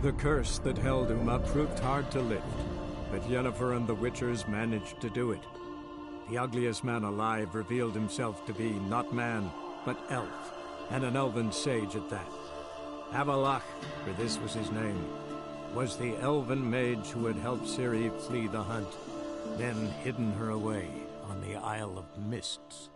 The curse that held Uma proved hard to lift, but Yennefer and the Witchers managed to do it. The ugliest man alive revealed himself to be not man, but elf, and an elven sage at that. Avalach, for this was his name, was the elven mage who had helped Ciri flee the hunt, then hidden her away on the Isle of Mists.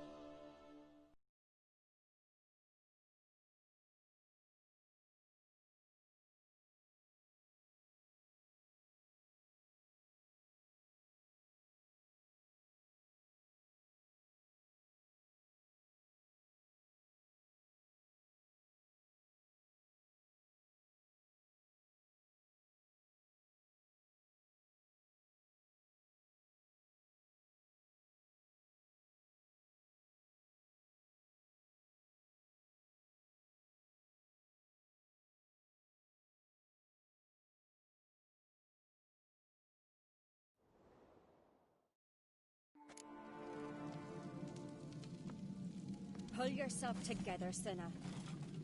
Pull yourself together, Cinna.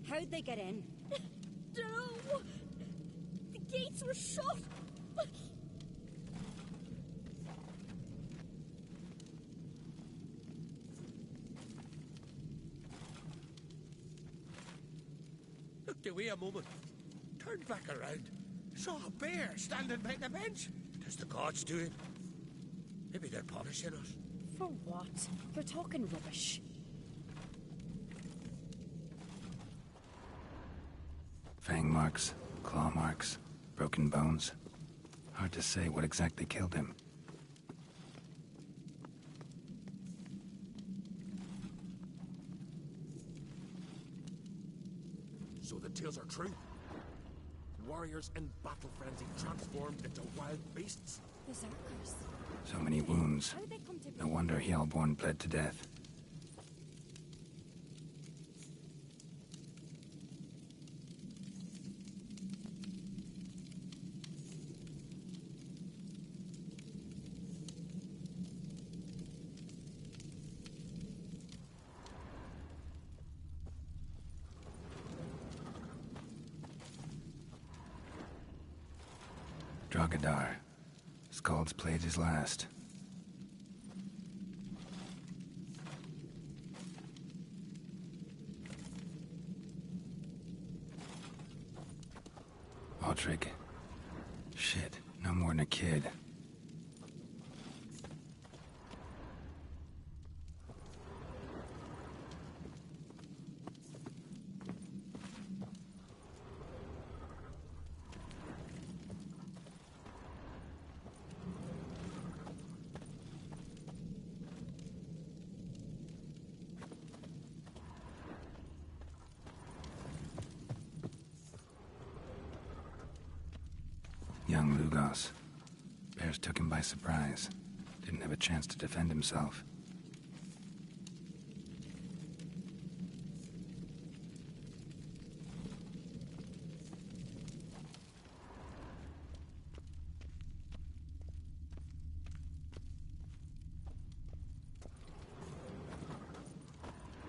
How'd they get in? No! The gates were shut! Looked away a moment, turned back around, saw a bear standing by the bench. Does the gods do it? Maybe they're punishing us. For what? You're talking rubbish. Fang marks, claw marks, broken bones. Hard to say what exactly killed him. So the tales are true. Warriors in battle frenzy transformed into wild beasts. Berserkers. So many wounds. How'd they come to be? No wonder Hellborn bled to death. Drogadar. Skald's played his last. Aldrich. Shit, no more than a kid. Young Lugos. Bears took him by surprise. Didn't have a chance to defend himself.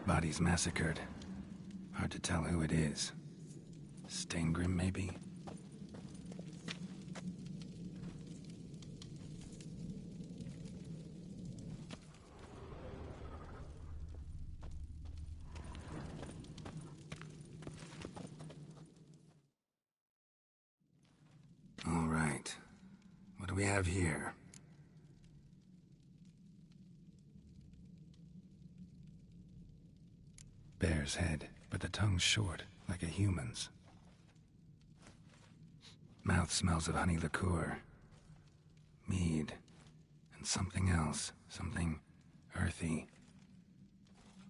Bodies massacred. Hard to tell who it is. Steingrim, maybe? All right. What do we have here? Bear's head, but the tongue's short, like a human's. Mouth smells of honey liqueur. Mead. And something else. Something earthy.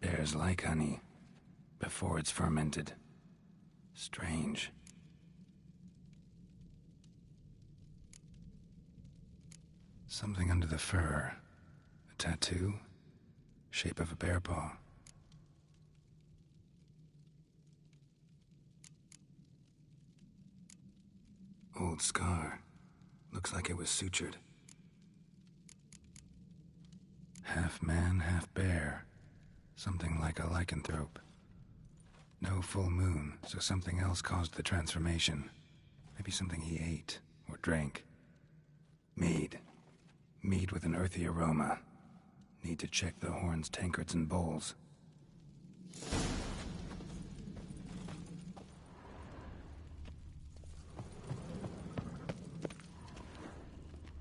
Bears like honey. Before it's fermented. Strange. Something under the fur. A tattoo? Shape of a bear paw. Old scar. Looks like it was sutured. Half man, half bear. Something like a lycanthrope. No full moon, so something else caused the transformation. Maybe something he ate or drank. Mead. Mead with an earthy aroma. Need to check the horns, tankards, and bowls.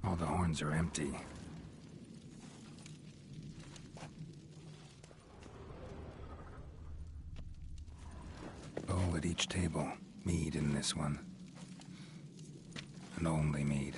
All the horns are empty. Bowl at each table. Mead in this one. And only mead.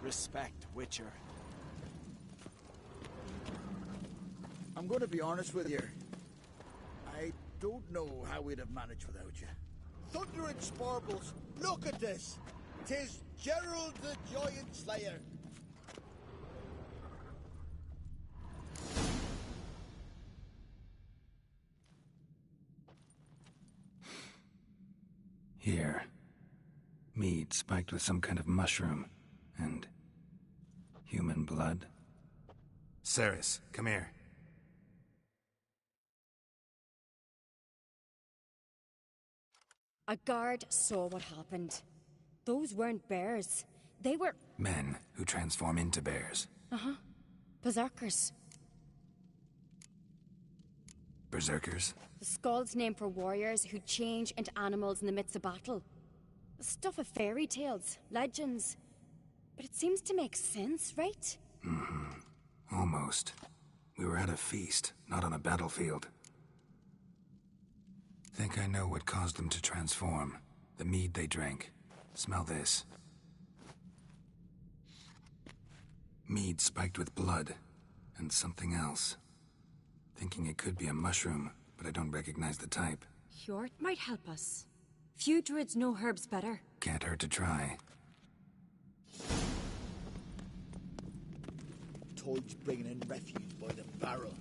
Respect, Witcher. I'm going to be honest with you. I don't know how we'd have managed without you. Thunder and Sparbles, look at this! 'Tis Gerald the Giant Slayer. Here. Mead spiked with some kind of mushroom. And... human blood? Ceres, come here. A guard saw what happened. Those weren't bears. They were... Men who transform into bears. Uh-huh. Berserkers. Berserkers? The Skald's name for warriors who change into animals in the midst of battle. The stuff of fairy tales, legends. But it seems to make sense, right? Mm-hmm. Almost. We were at a feast, not on a battlefield. Think I know what caused them to transform. The mead they drank. Smell this. Mead spiked with blood. And something else. Thinking it could be a mushroom, but I don't recognize the type. Hjort might help us. Few druids know herbs better. Can't hurt to try. Toad's bringing in refuse by the barrel.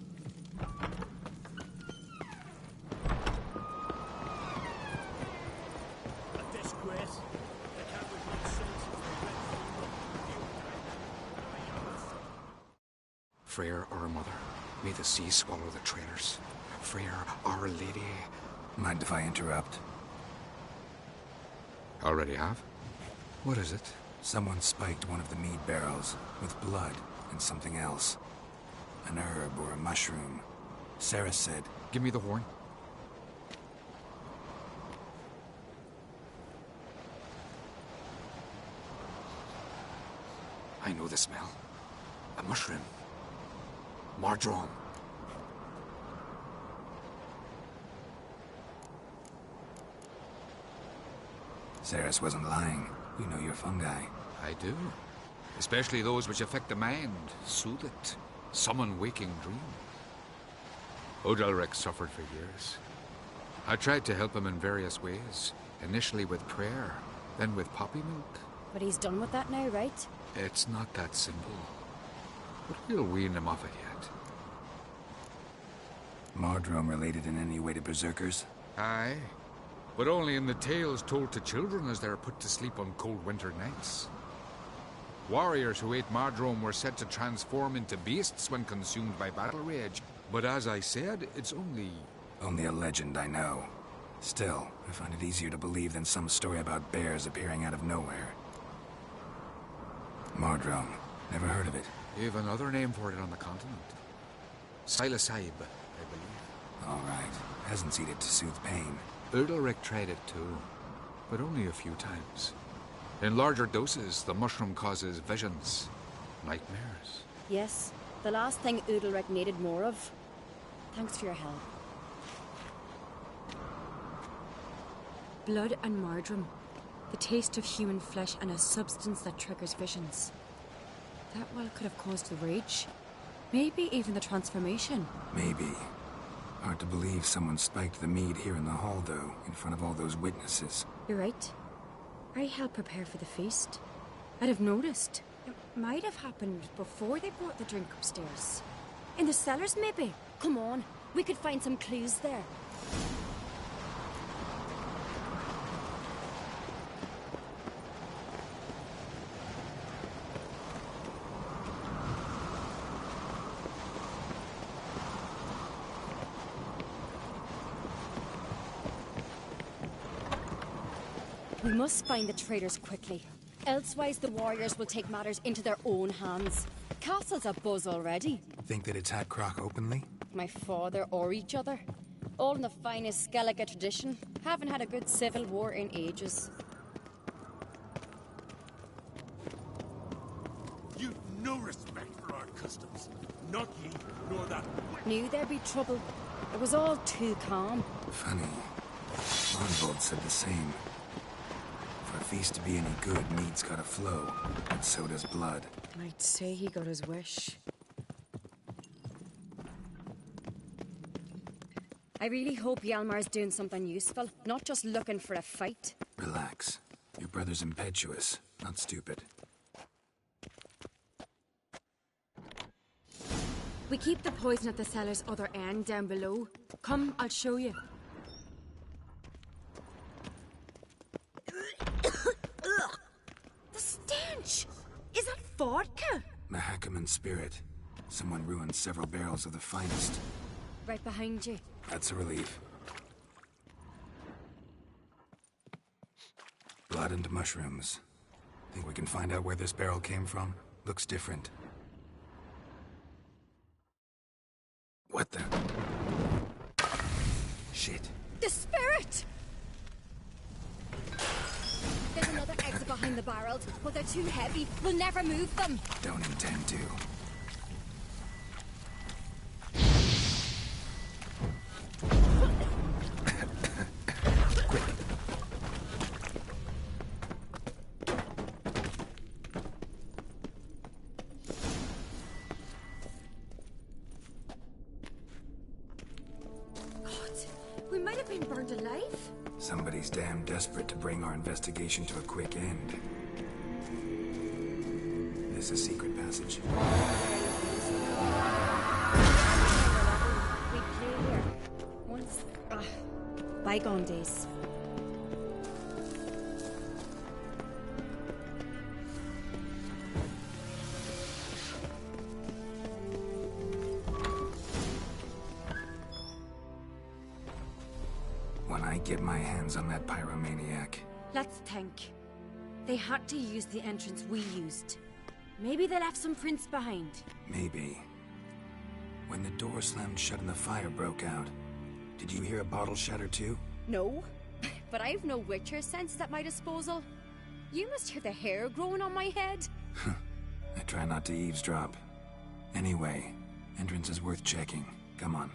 A disgrace. The cameras make sense of Freyr, our mother, may the sea swallow the traitors. Freyr, our lady. Mind if I interrupt? Already have? What is it? Someone spiked one of the mead barrels with blood and something else. An herb or a mushroom. Sarah said... Give me the horn. I know the smell. A mushroom. Mardrome. Ceres wasn't lying. You know your fungi. I do. Especially those which affect the mind, soothe it, summon waking dreams. Odalric suffered for years. I tried to help him in various ways, initially with prayer, then with poppy milk. But he's done with that now, right? It's not that simple. But we'll wean him off it yet. Mardrome related in any way to berserkers? Aye, but only in the tales told to children as they're put to sleep on cold winter nights. Warriors who ate Mardrome were said to transform into beasts when consumed by battle rage. But as I said, it's only... Only a legend, I know. Still, I find it easier to believe than some story about bears appearing out of nowhere. Mardrome. Never heard of it. You have another name for it on the continent. Silasib, I believe. All right. Peasants eat it to soothe pain. Udalric tried it too, but only a few times. In larger doses, the mushroom causes visions, nightmares. Yes, the last thing Udalric needed more of. Thanks for your help. Blood and Mardrome. The taste of human flesh and a substance that triggers visions. That well could have caused the rage. Maybe even the transformation. Maybe. Hard to believe someone spiked the mead here in the hall, though, in front of all those witnesses. You're right. I helped prepare for the feast. I'd have noticed. It might have happened before they brought the drink upstairs. In the cellars, maybe? Come on, we could find some clues there. We must find the traitors quickly. Elsewise, the warriors will take matters into their own hands. Castle's abuzz already. Think that it's had Croc openly? My father or each other. All in the finest Skellige tradition. Haven't had a good civil war in ages. You've no respect for our customs. Not ye, nor that. Knew there'd be trouble. It was all too calm. Funny. Arnvold said the same. For a feast to be any good, mead's gotta flow, and so does blood. I'd say he got his wish. I really hope Hjalmar's doing something useful, not just looking for a fight. Relax. Your brother's impetuous, not stupid. We keep the poison at the cellar's other end down below. Come, I'll show you. The stench! Is that vodka? Mahakaman spirit. Someone ruined several barrels of the finest. Right behind you. That's a relief. Blood and mushrooms. Think we can find out where this barrel came from? Looks different. What the? Shit. The spirit! There's another exit behind the barrels, but they're too heavy. We'll never move them. Don't intend to. Quick. God, we might have been burned alive. Somebody's damn desperate to bring our investigation to a quick end. There's a secret passage. We play here. Once... bygone days. When I get my hands on that pyromaniac. Let's think. They had to use the entrance we used. Maybe they left some prints behind. Maybe. When the door slammed shut and the fire broke out, did you hear a bottle shatter too? No, but I've no Witcher sense at my disposal. You must hear the hair growing on my head. I try not to eavesdrop. Anyway, entrance is worth checking. Come on.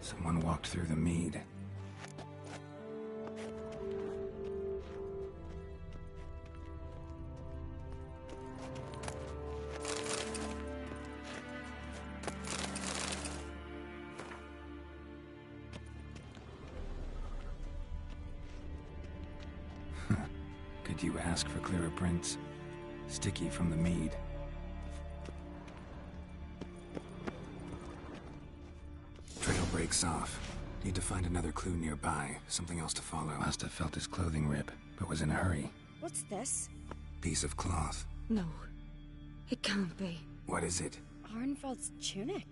Someone walked through the mead. Could you ask for clearer prints? Sticky from the mead. Trail breaks off. Need to find another clue nearby. Something else to follow. Must have felt his clothing rip. but was in a hurry. What's this? Piece of cloth. No. It can't be. What is it? Arnvald's tunic.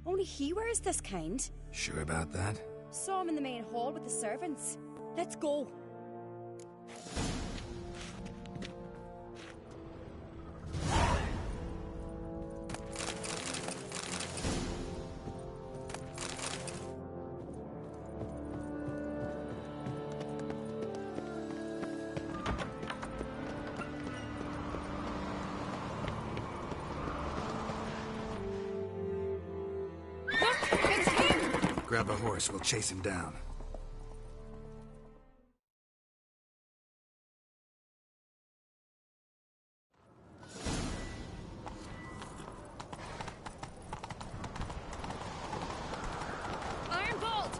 Only he wears this kind. Sure about that? Saw him in the main hall with the servants. Let's go. Grab a horse, we'll chase him down. Ironbolt!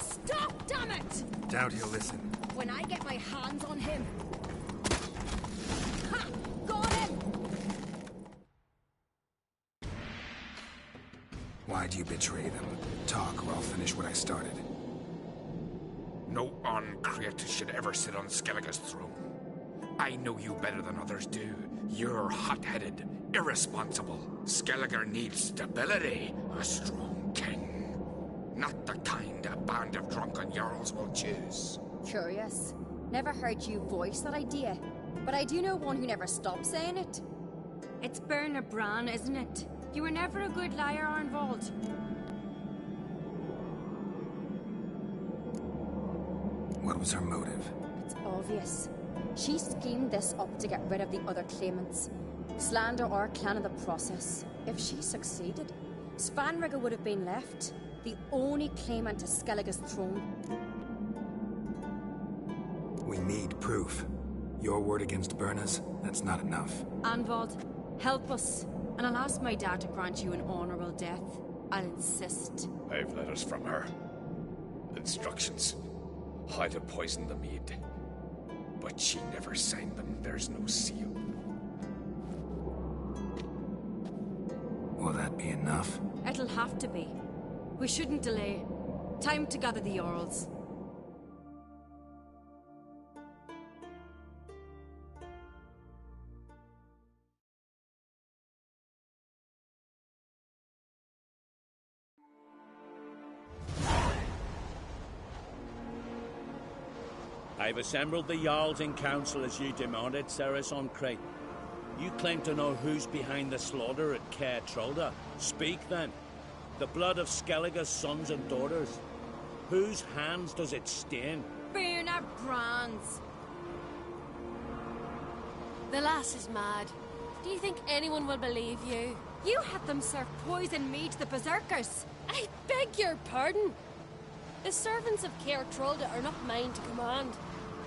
Stop, damn it! Doubt he'll listen. When I get my hands on him... Ha! Got him! Why'd you betray them? Talk, or I'll finish what I started. No Uncreate should ever sit on Skellige's throne. I know you better than others do. You're hot-headed, irresponsible. Skellige needs stability, a strong king. Not the kind a band of drunken jarls will choose. Curious. Never heard you voice that idea. But I do know one who never stops saying it. It's Bernard Bran, isn't it? You were never a good liar, Arnvald. What was her motive? It's obvious. She schemed this up to get rid of the other claimants. Slander our clan in the process. If she succeeded, Svanrige would have been left, the only claimant to Skellige's throne. We need proof. Your word against Berna's, that's not enough. Arnvald, help us. And I'll ask my dad to grant you an honorable death. I'll insist. I've letters from her. Instructions. How to poison the mead. But she never signed them. There's no seal. Will that be enough? It'll have to be. We shouldn't delay. Time to gather the Jarls. I've assembled the Jarls in council as you demanded, Ceres on Crate. You claim to know who's behind the slaughter at Caer Trolda. Speak then. The blood of Skellige's sons and daughters. Whose hands does it stain? Bernard Bran's. The lass is mad. Do you think anyone will believe you? You had them serve poison mead to the berserkers. I beg your pardon. The servants of Caer Trolda are not mine to command.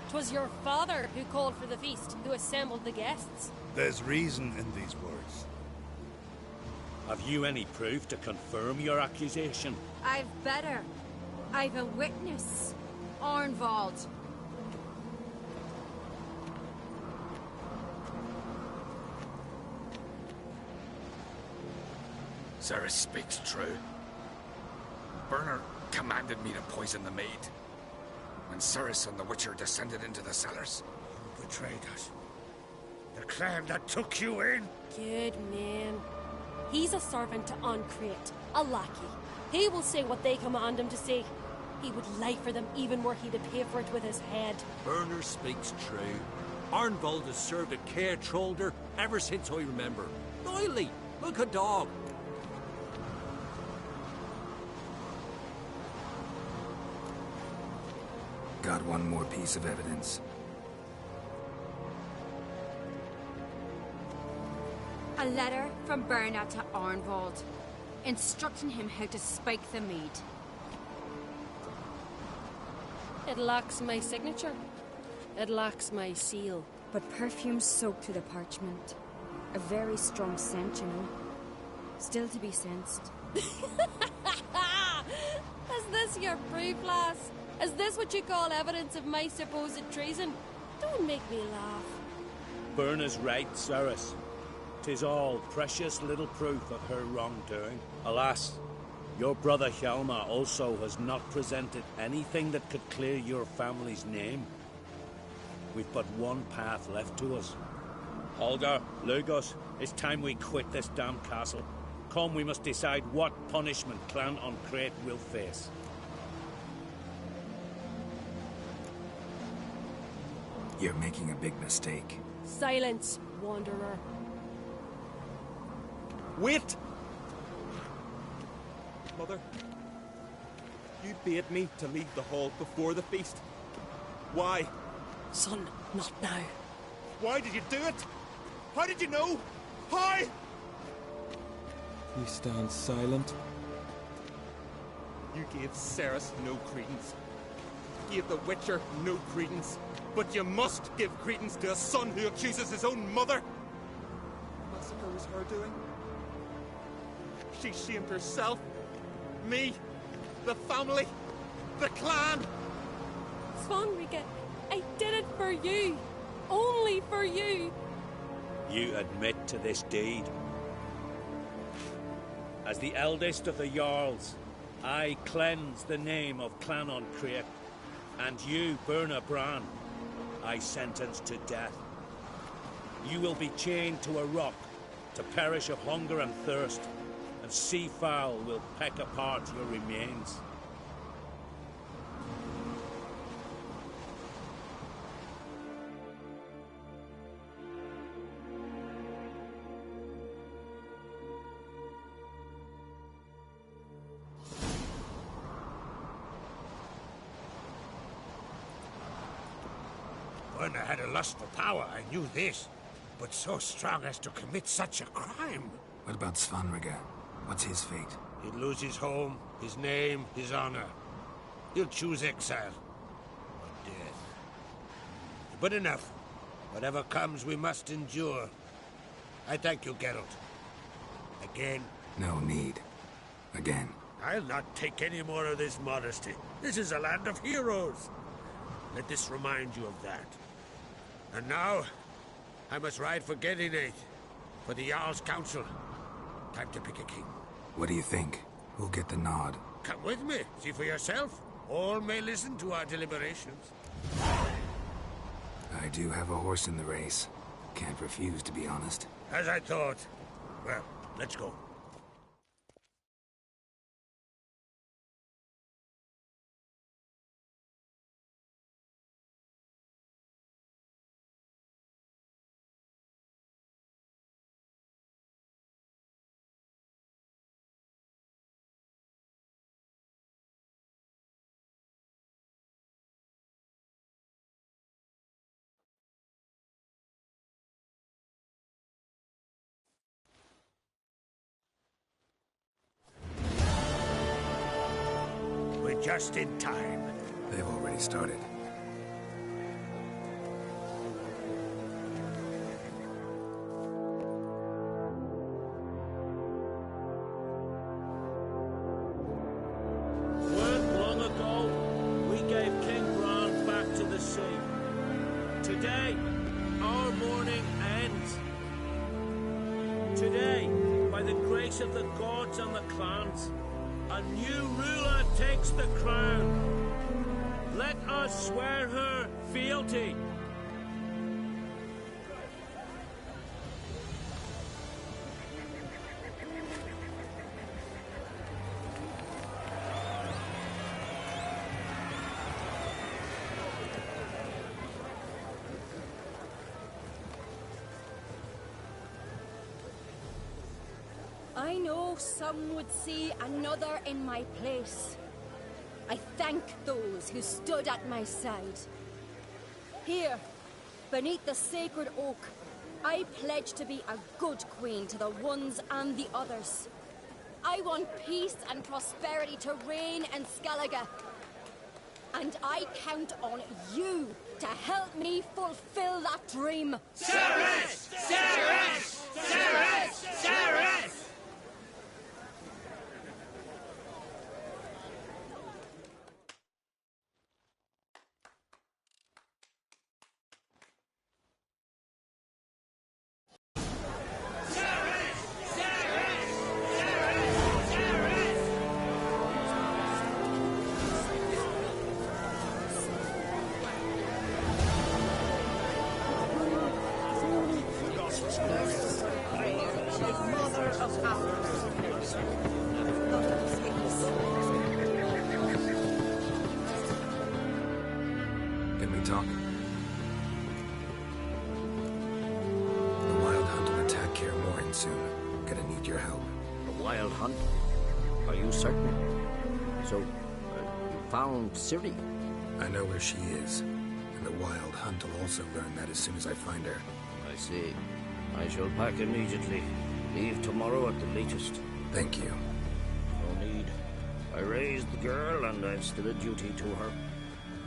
'Twas your father who called for the feast, who assembled the guests. There's reason in these words. Have you any proof to confirm your accusation? I've better. I've a witness. Arnvald. Ceres speaks true. Bernard commanded me to poison the maid. When Ceres and the Witcher descended into the cellars. Who betrayed us? The clan that took you in? Good man. He's a servant to Uncreate, a lackey. He will say what they command him to say. He would lie for them even were he to pay for it with his head. Bernard speaks true. Arnvald has served at Caer Trolda ever since I remember. Loyally, like a dog. Got one more piece of evidence. A letter from Bernard to Arnvald, instructing him how to spike the mead. It lacks my signature. It lacks my seal. But perfume soaked through the parchment. A very strong scent, you know. Still to be sensed. Is this your proof, lass? Is this what you call evidence of my supposed treason? Don't make me laugh. Berna's right, Ceres. 'Tis all precious little proof of her wrongdoing. Alas, your brother Hjalmar also has not presented anything that could clear your family's name. We've but one path left to us. Holger, Lugos, it's time we quit this damn castle. Come, we must decide what punishment Clan on Crete will face. You're making a big mistake. Silence, Wanderer. Wait! Mother, you bade me to leave the hall before the feast. Why? Son, not now. Why did you do it? How did you know? How? You stand silent. You gave Ceres no credence. Gave the Witcher no credence. But you must give credence to a son who accuses his own mother. The massacre was her doing. She shamed herself, me, the family, the clan. Svanrige, I did it for you. Only for you. You admit to this deed. As the eldest of the Jarls, I cleanse the name of Clan on Crete, and you, Berna Bran, I sentence to death. You will be chained to a rock to perish of hunger and thirst, and sea fowl will peck apart your remains. Werner had a lust for power, I knew this. But so strong as to commit such a crime. What about Svanrige? What's his fate? He'd lose his home, his name, his honor. He'll choose exile. Or death. But enough. Whatever comes, we must endure. I thank you, Geralt. Again. No need. Again. I'll not take any more of this modesty. This is a land of heroes. Let this remind you of that. And now, I must ride for Gedinate, for the Jarl's Council. Time to pick a king. What do you think? Who'll get the nod? Come with me, see for yourself. All may listen to our deliberations. I do have a horse in the race. Can't refuse, to be honest. As I thought. Well, let's go. Just in time. They've already started. Weren't long ago, we gave King Bran back to the sea. Today, our mourning ends. Today, by the grace of the gods and the clans, a new ruler takes the crown. Let us swear her fealty. I know some would see another in my place. I thank those who stood at my side. Here, beneath the sacred oak, I pledge to be a good queen to the ones and the others. I want peace and prosperity to reign in Skellige. And I count on you to help me fulfill that dream. Ceres! Ceres! Ceres! Ceres! Can we talk? The Wild Hunt will attack Kaer Morhen soon. Gonna need your help. A wild hunt? Are you certain? So, you found Ciri? I know where she is. And the Wild Hunt will also learn that as soon as I find her. I see. I shall pack immediately. Leave tomorrow at the latest. Thank you. No need. I raised the girl, and I've still a duty to her.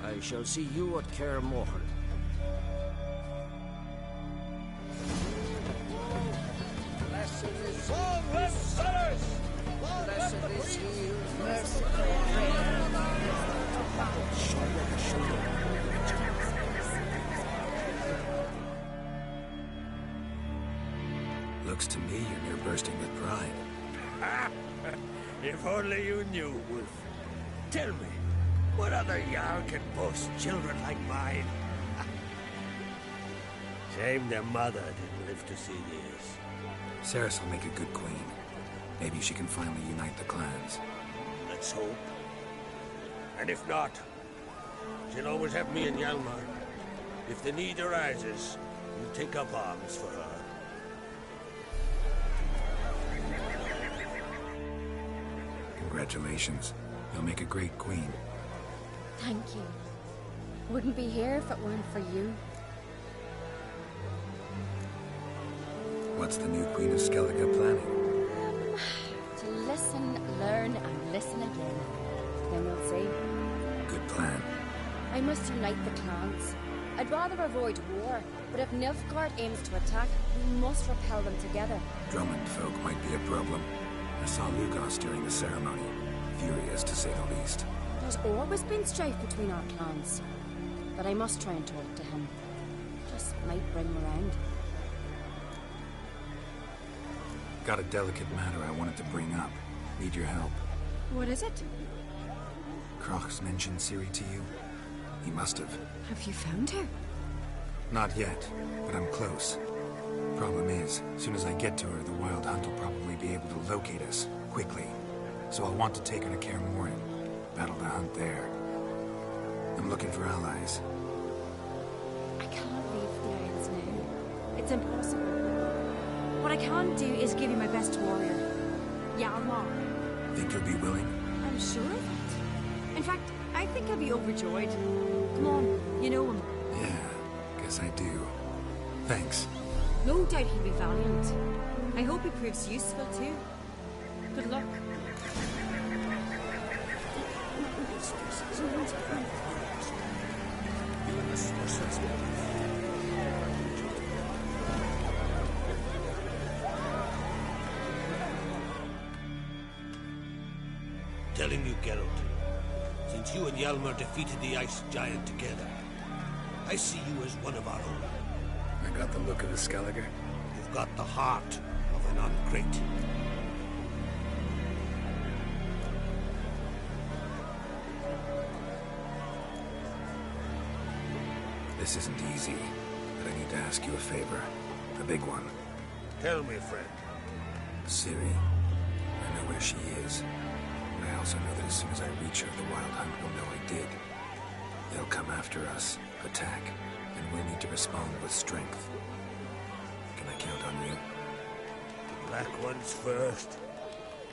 I shall see you at Kaer Morhen. Blessed is long-lived sinners! Blessed is he whose mercy Looks to me you're near bursting with pride. If only you knew, Wolf. Tell me, what other Jarl can boast children like mine? Shame their mother didn't live to see this. Ceres will make a good queen. Maybe she can finally unite the clans. Let's hope. And if not, she'll always have me and Hjalmar. If the need arises, we'll take up arms for her. Congratulations. You'll make a great queen. Thank you. Wouldn't be here if it weren't for you. What's the new Queen of Skellige planning? To listen, learn, and listen again. Then we'll see. Good plan. I must unite the clans. I'd rather avoid war, but if Nilfgaard aims to attack, we must repel them together. Drummond folk might be a problem. I saw Lugos during the ceremony. Furious, to say the least. There's always been strife between our clans. But I must try and talk to him. Just might bring him around. Got a delicate matter I wanted to bring up. Need your help. What is it? Crocs mentioned Ciri to you? He must have. Have you found her? Not yet, but I'm close. Problem is, as soon as I get to her, the Wild Hunt will probably be able to locate us, quickly. So I'll want to take her to Kaer Morhen. Battle the hunt there. I'm looking for allies. I can't leave the Isles now. It's impossible. What I can do is give you my best warrior, Hjalmar. Think you'll be willing? I'm sure of it. In fact, I think he'll be overjoyed. Come on, you know him. Yeah, guess I do. Thanks. No doubt he'll be valiant. I hope he proves useful too. Good luck. Telling you, Geralt, since you and Hjalmar defeated the Ice Giant together, I see you as one of our own. I got the look of a Skellige. You've got the heart of an Uncrate. This isn't easy, but I need to ask you a favor. A big one. Tell me, friend. Ciri. I know where she is. But I also know that as soon as I reach her, the Wild Hunt will know I did. They'll come after us, attack, and we'll need to respond with strength. Can I count on you? The Black Ones first,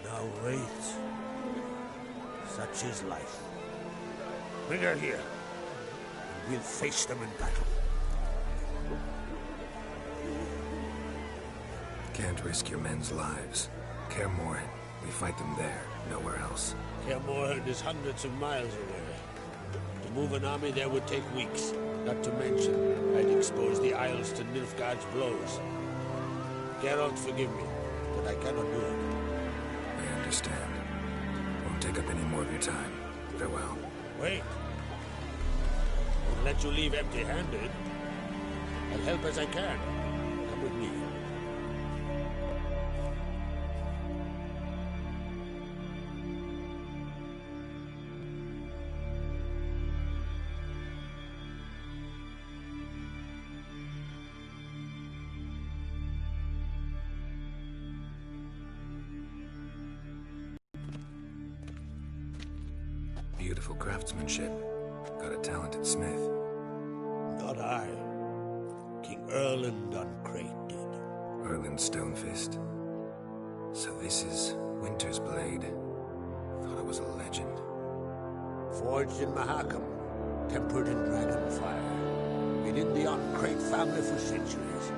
now Wraiths. Such is life. Bring her here. We'll face them in battle. Can't risk your men's lives. Kaer Morhen. We fight them there, nowhere else. Kaer Morhen is hundreds of miles away. To move an army there would take weeks. Not to mention, I'd expose the Isles to Nilfgaard's blows. Geralt, forgive me, but I cannot do it. I understand. Won't take up any more of your time. Farewell. Wait. Won't let you leave empty-handed. I'll help as I can. Come with me. beautiful craftsmanship. Got a talented smith. Not I. King Erland Uncrate did. Erland Stonefist. So this is Winter's blade. Thought it was a legend. Forged in Mahakam, tempered in dragon fire. Been in the Uncrate family for centuries.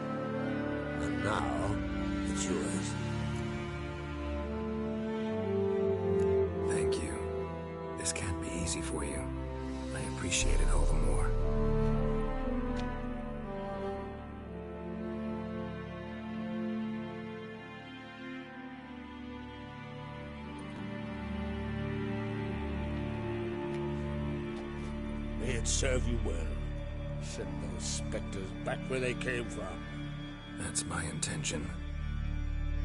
And now, it's yours. Thank you. This can't be easy for you. I appreciate it all the more. May it serve you well. Send those specters back where they came from. That's my intention.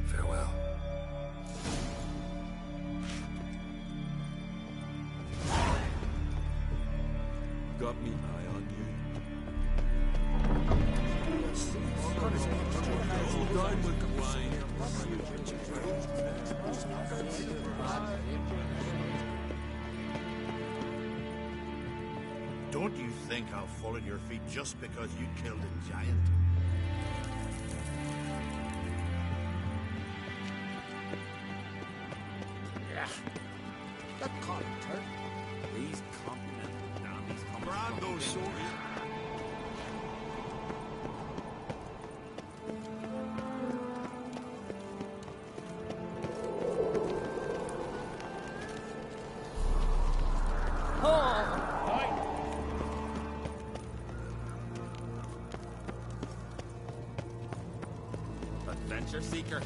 Farewell. Got me eye on you. Don't you think I'll fall at your feet just because you killed a giant? Yeah. That can't turn. These compliment down these Brando swords. Adventure seeker.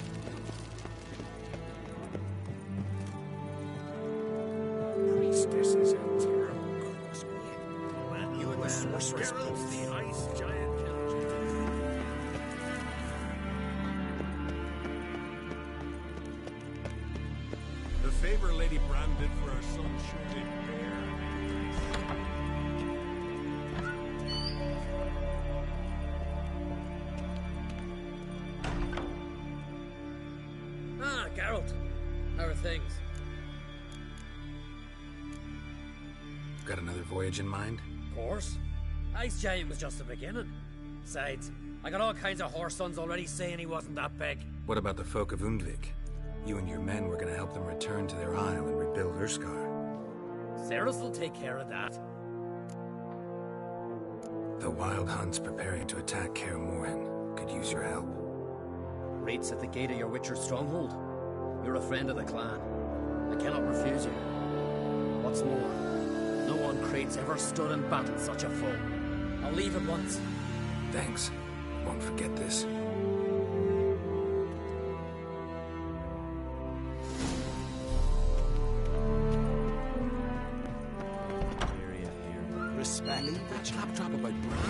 Priestesses are terrible crossbreed. Well, you and the sorceress both the ice giant killed. The favor Lady Bran did for her son sure did bear. Ah, Geralt. How are things? Got another voyage in mind? Of course. Ice Giant was just the beginning. Besides, I got all kinds of horse sons already saying he wasn't that big. What about the folk of Undvik? You and your men were gonna help them return to their isle and rebuild Urskar. Cerys will take care of that. The Wild Hunt's preparing to attack Kaer Morhen. Could use your help. Raid's at the gate of your Witcher's stronghold. You're a friend of the clan. I cannot refuse you. What's more, no one Crate's ever stood and battled such a foe. I'll leave at once. Thanks. Won't forget this. Respect. Leave that claptrap about Bran.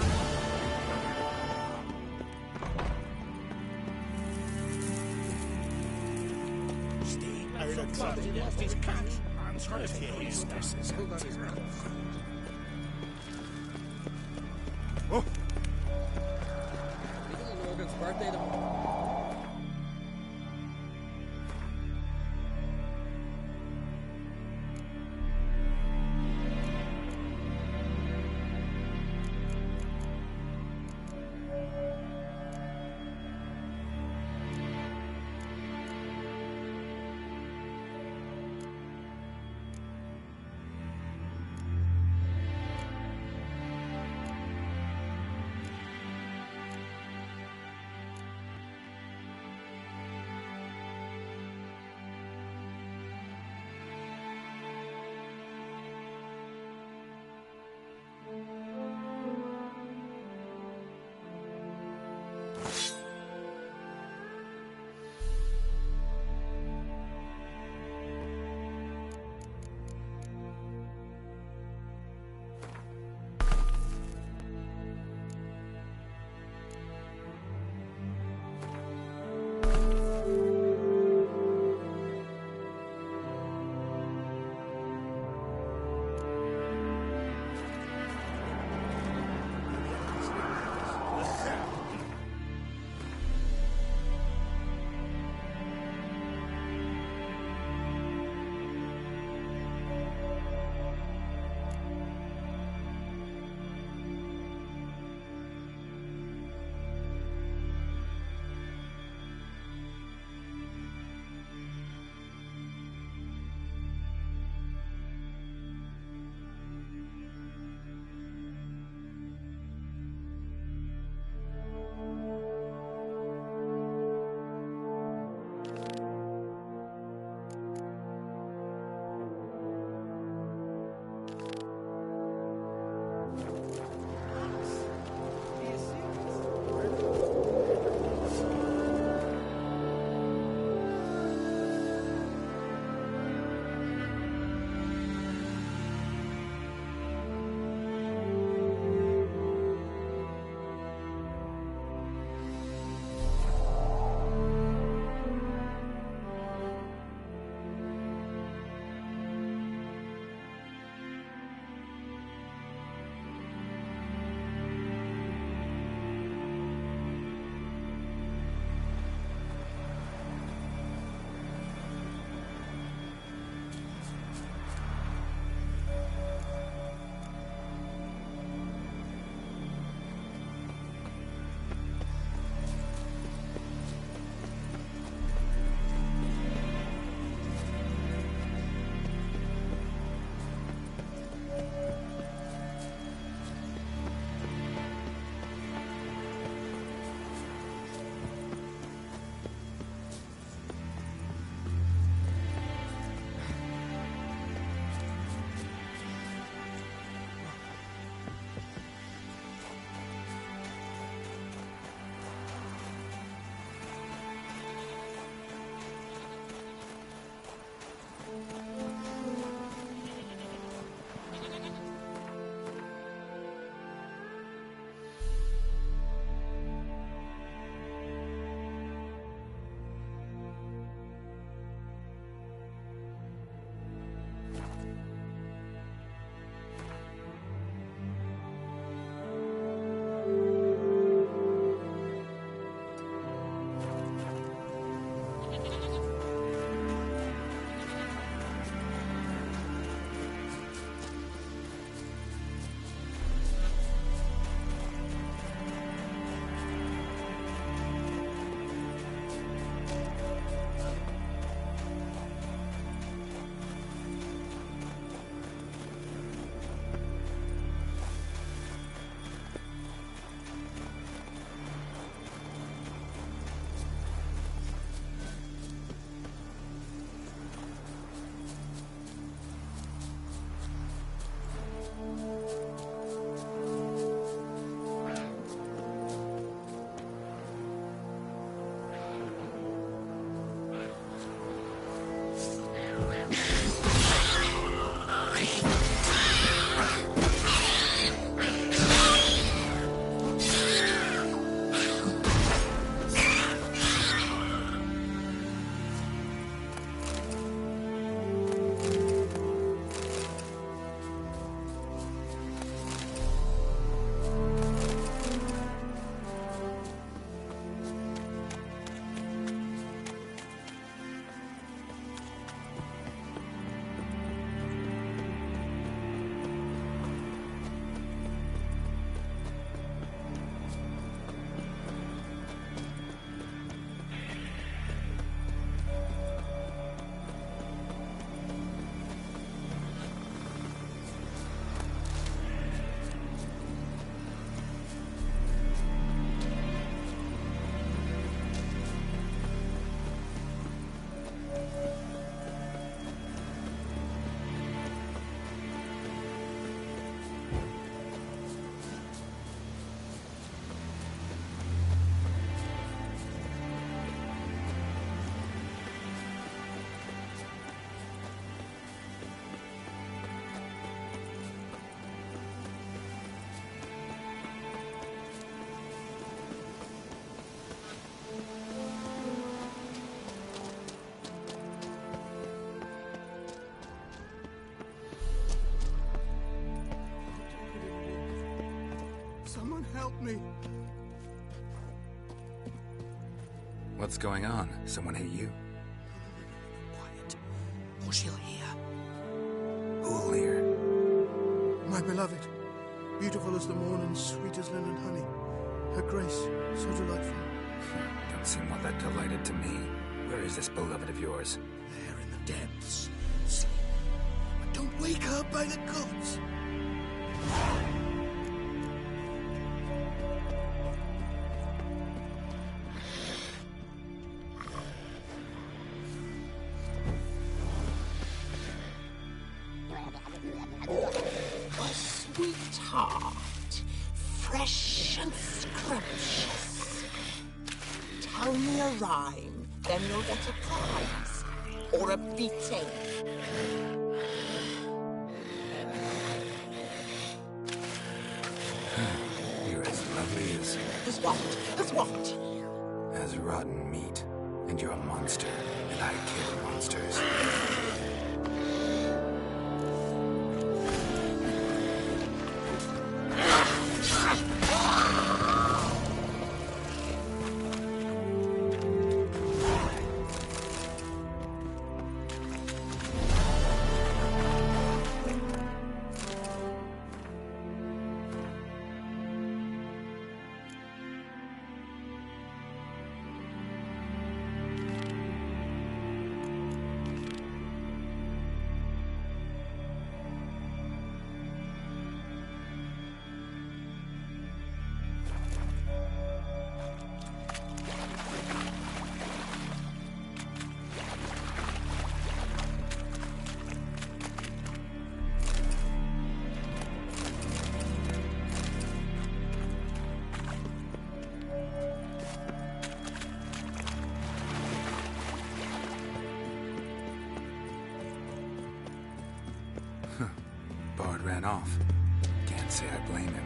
Steve, I look something off his cat. Answer if he is. Oh! Little Morgan's birthday tomorrow. help me. What's going on? Someone hit you? Quiet, or she'll hear. Who'll hear? My beloved, beautiful as the morn and sweet as linen honey. Her grace, so delightful. Don't seem all that delighted to me. Where is this beloved of yours? There in the depths. Sleep. But don't wake her by the goats. A sweetheart, fresh and scrumptious. Tell me a rhyme, then you'll get a prize. Or a beating. You're as lovely as... As what? As what? as rotten meat. And you're a monster, and I kill monsters. Bard ran off. Can't say I blame him.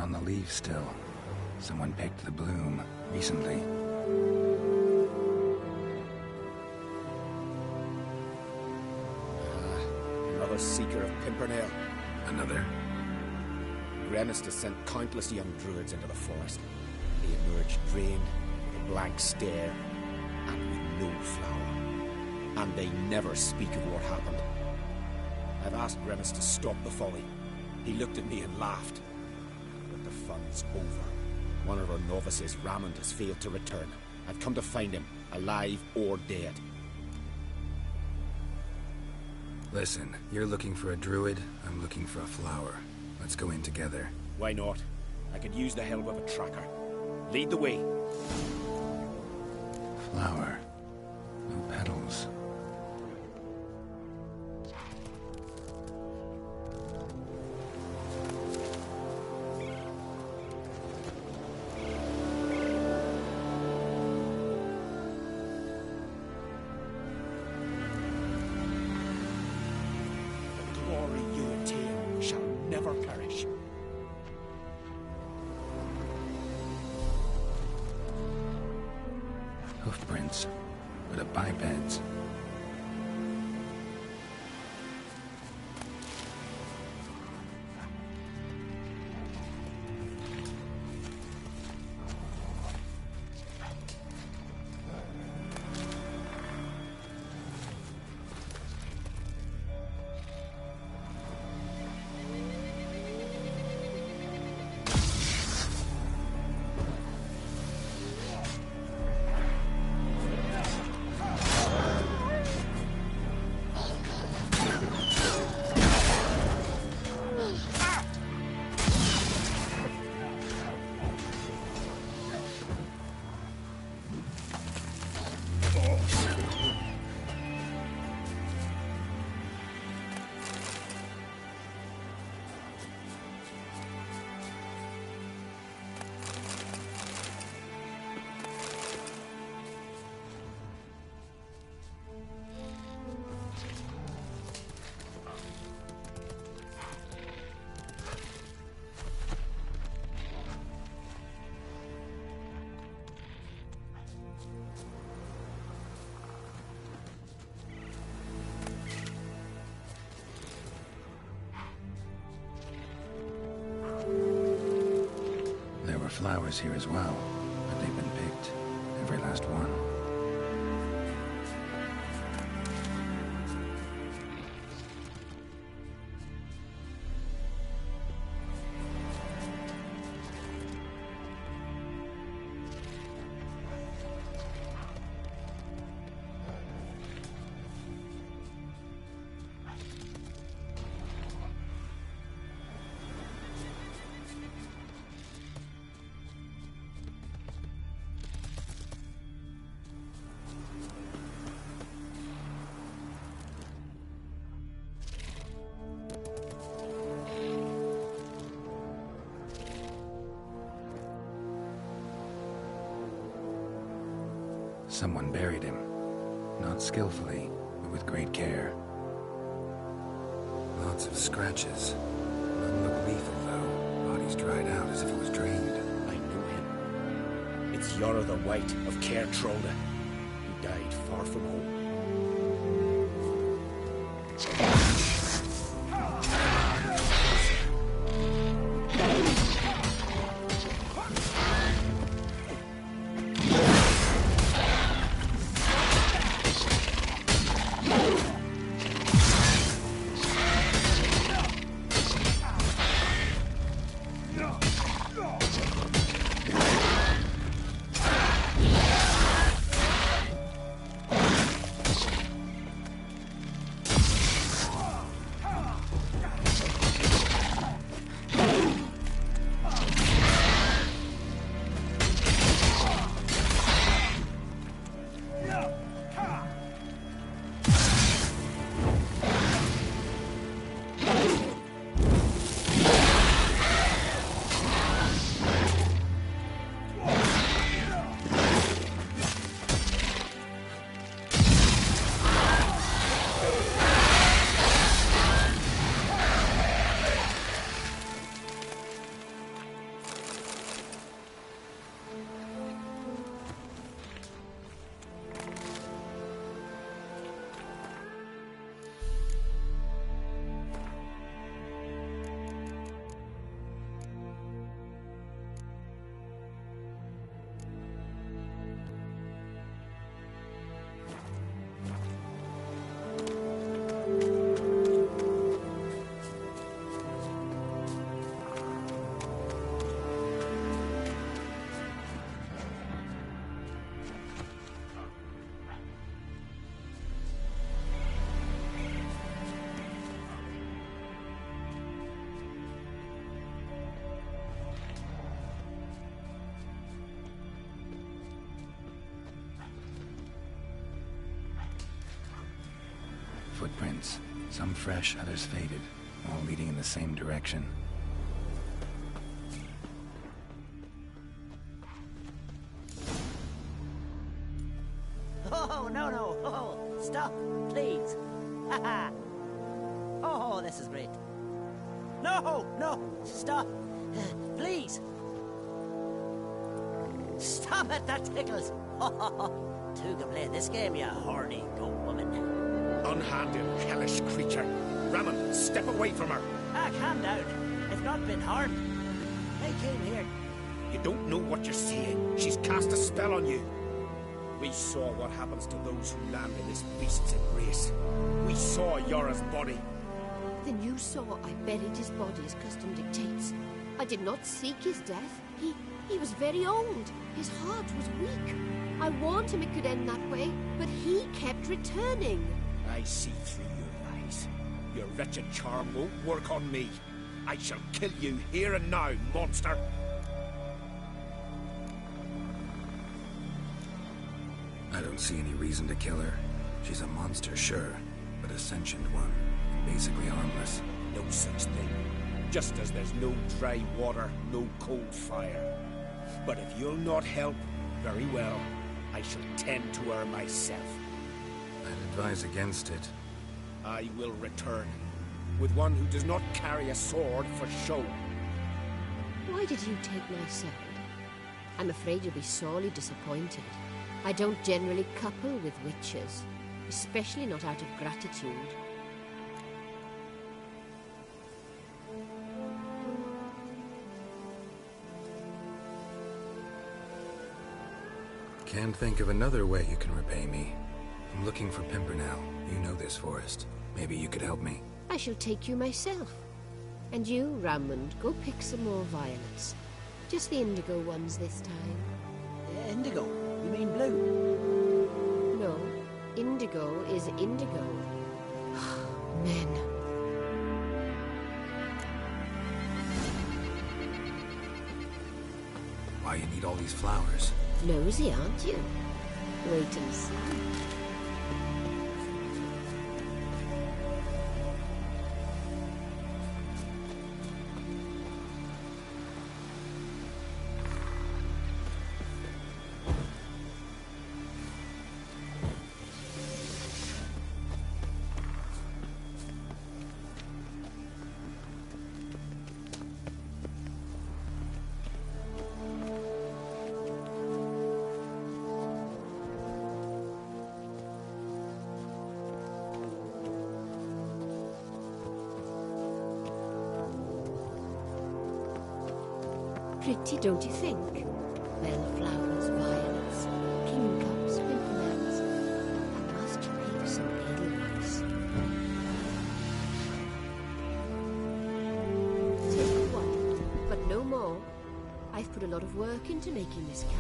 On the leaves still. Someone picked the bloom recently. Another seeker of Pimpernel. Another. Remus has sent countless young druids into the forest. They emerge drained, with a blank stare, and with no flower. And they never speak of what happened. I've asked Remus to stop the folly. He looked at me and laughed. Fun's over. One of our novices, Ramond, has failed to return. I've come to find him, alive or dead. Listen, you're looking for a druid, I'm looking for a flower. Let's go in together. Why not? I could use the help of a tracker. Lead the way. Flower. No petals. Hoofprints, but a biped's. flowers here as well, but they've been picked. Every last one. Someone buried him. Not skillfully, but with great care. Lots of scratches. None look lethal, though. Body's dried out as if it was drained. I know him. It's Yara the White of Caer Trolda. He died far from home. Footprints. Some fresh, others faded. All leading in the same direction. Oh, no, no. Oh, stop, please. Haha. Oh, this is great. No, no, stop. Please. Stop it, that tickles. Two can play this game, you horny goat woman. Unhanded, hellish creature. Raman, step away from her. Ah, calm down. I've not been harmed. I came here. You don't know what you're seeing. She's cast a spell on you. We saw what happens to those who land in this beast's embrace. We saw Yara's body. Then you saw I buried his body as custom dictates. I did not seek his death. He was very old. His heart was weak. I warned him it could end that way, but he kept returning. I see through your lies. Your wretched charm won't work on me. I shall kill you here and now, monster. I don't see any reason to kill her. She's a monster, sure, but a sentient one, and basically harmless. No such thing. Just as there's no dry water, no cold fire. But if you'll not help, very well. I shall tend to her myself. I'd advise against it. I will return, with one who does not carry a sword for show. Why did you take my side? I'm afraid you'll be sorely disappointed. I don't generally couple with witches, especially not out of gratitude. Can't think of another way you can repay me. I'm looking for Pimpernel. You know this forest. Maybe you could help me. I shall take you myself. And you, Rammond, go pick some more violets. Just the indigo ones this time. Indigo? You mean blue? No, indigo is indigo. Men. Why you need all these flowers? Nosy, aren't you? Wait and see. Pretty, don't you think? Bellflowers, violets, kingcups, pimpernels. I must pick some edelweiss. Take one, but no more. I've put a lot of work into making this camp.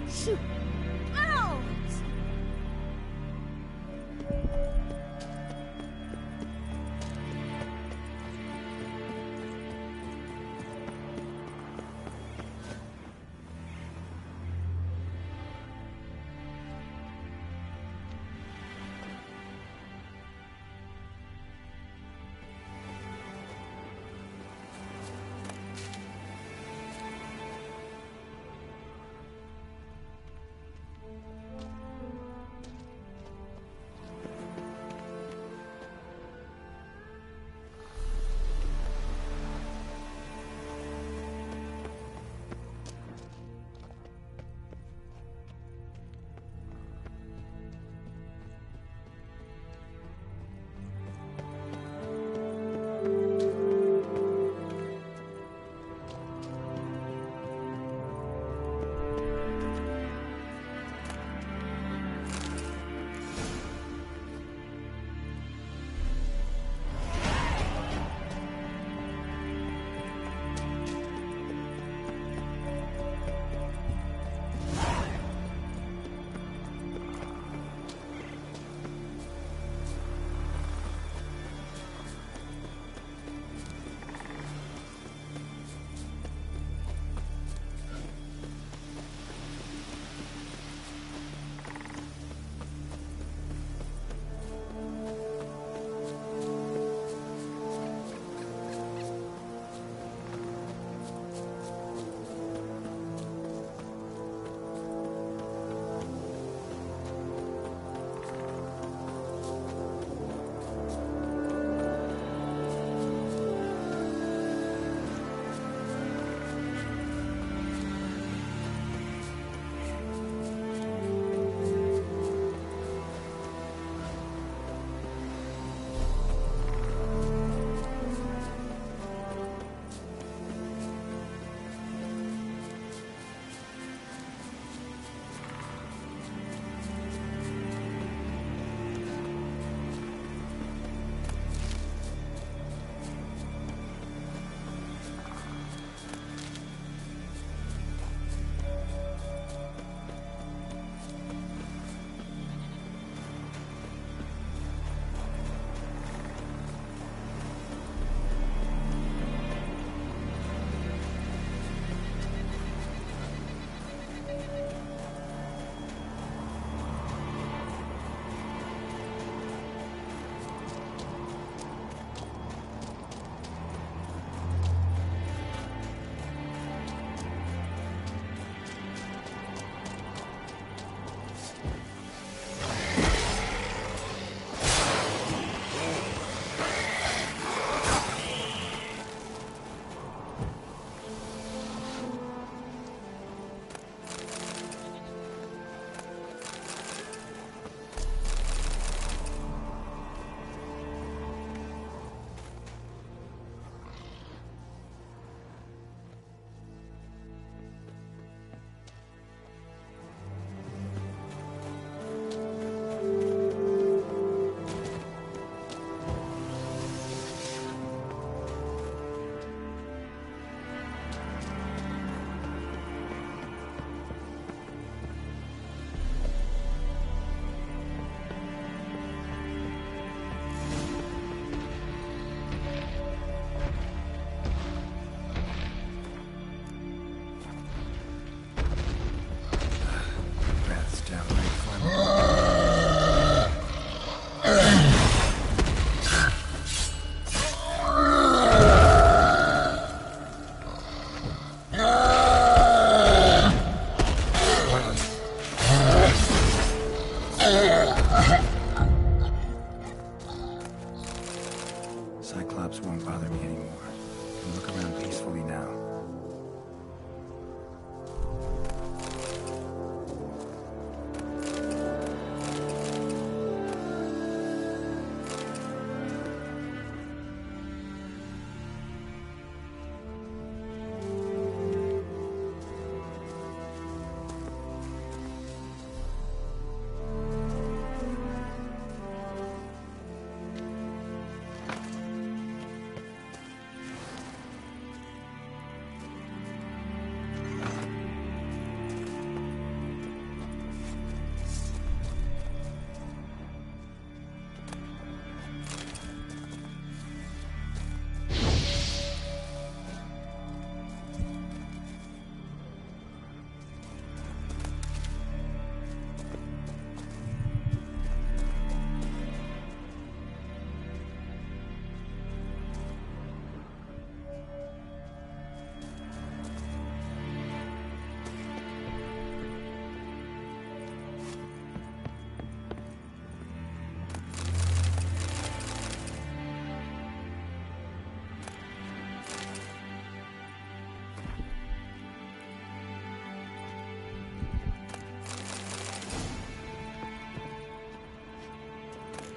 Shoot! Ow!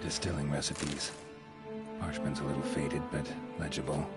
distilling recipes. Parchment's a little faded, but legible.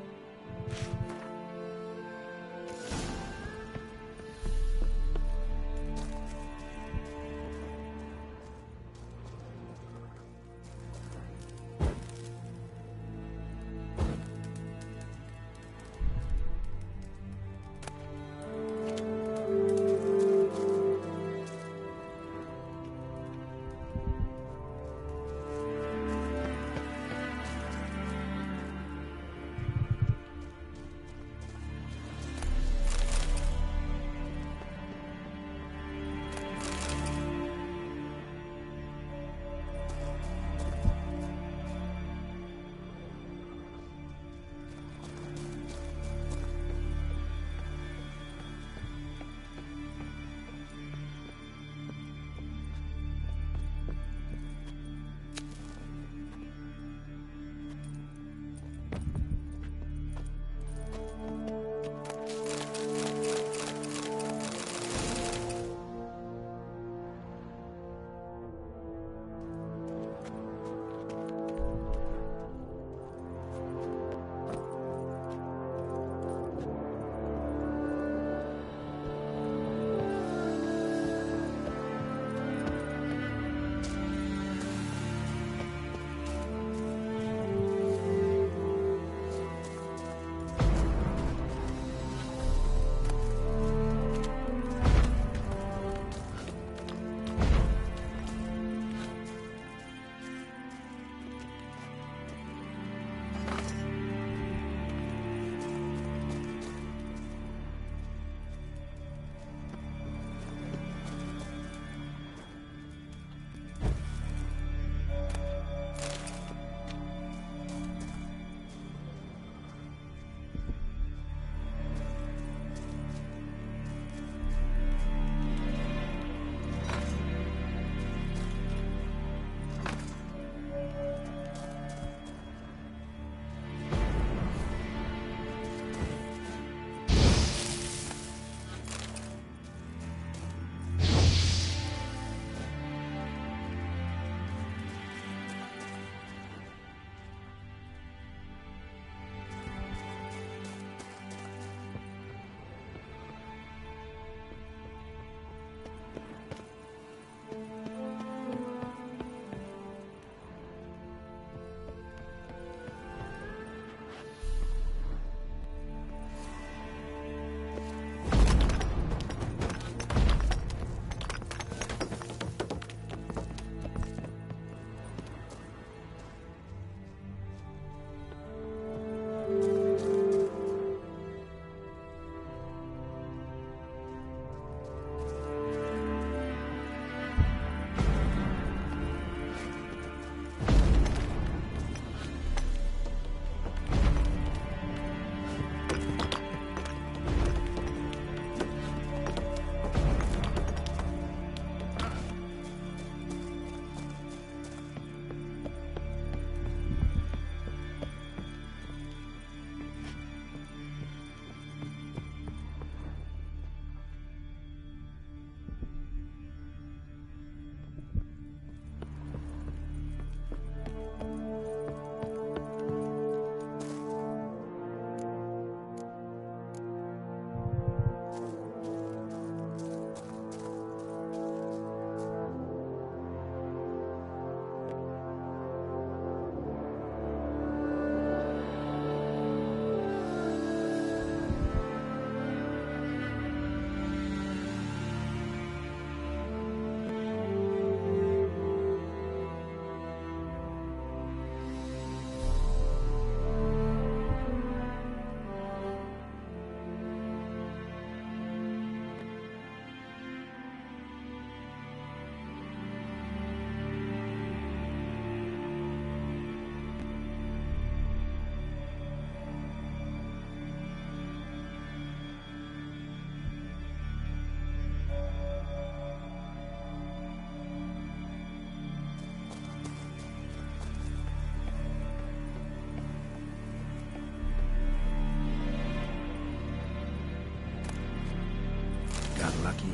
Lucky.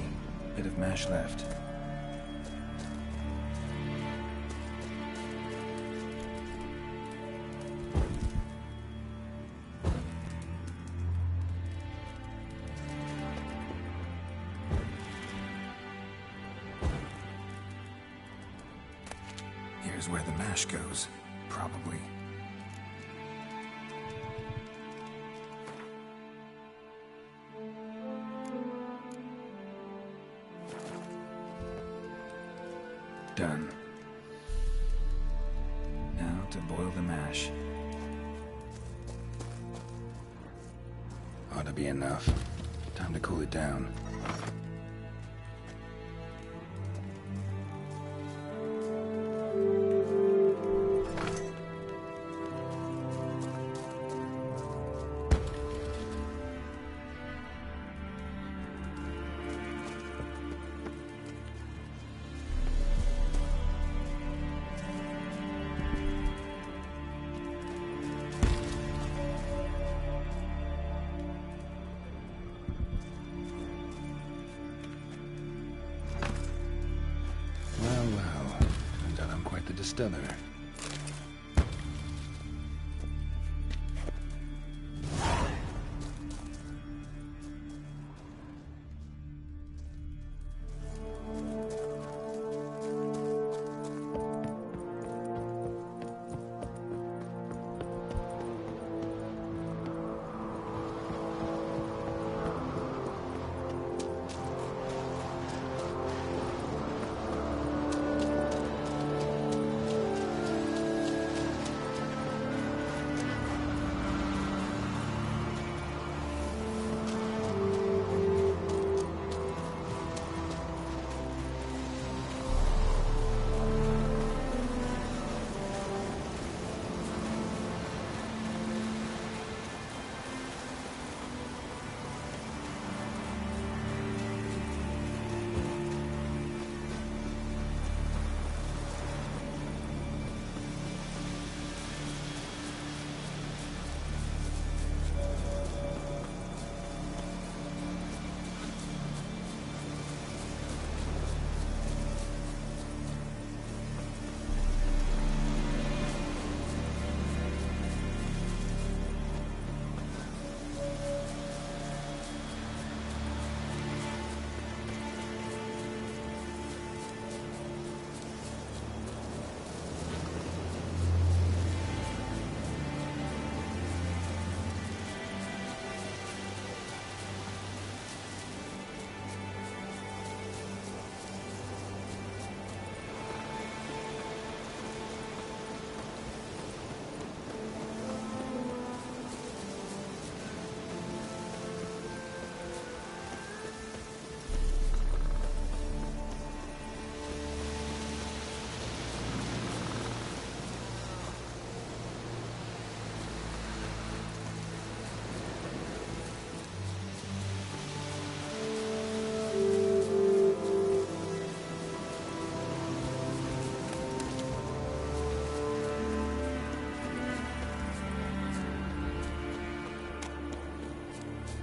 Bit of mash left. is where the mash goes. Probably. Done. Now to boil the mash. Ought to be enough. Time to cool it down. Distiller.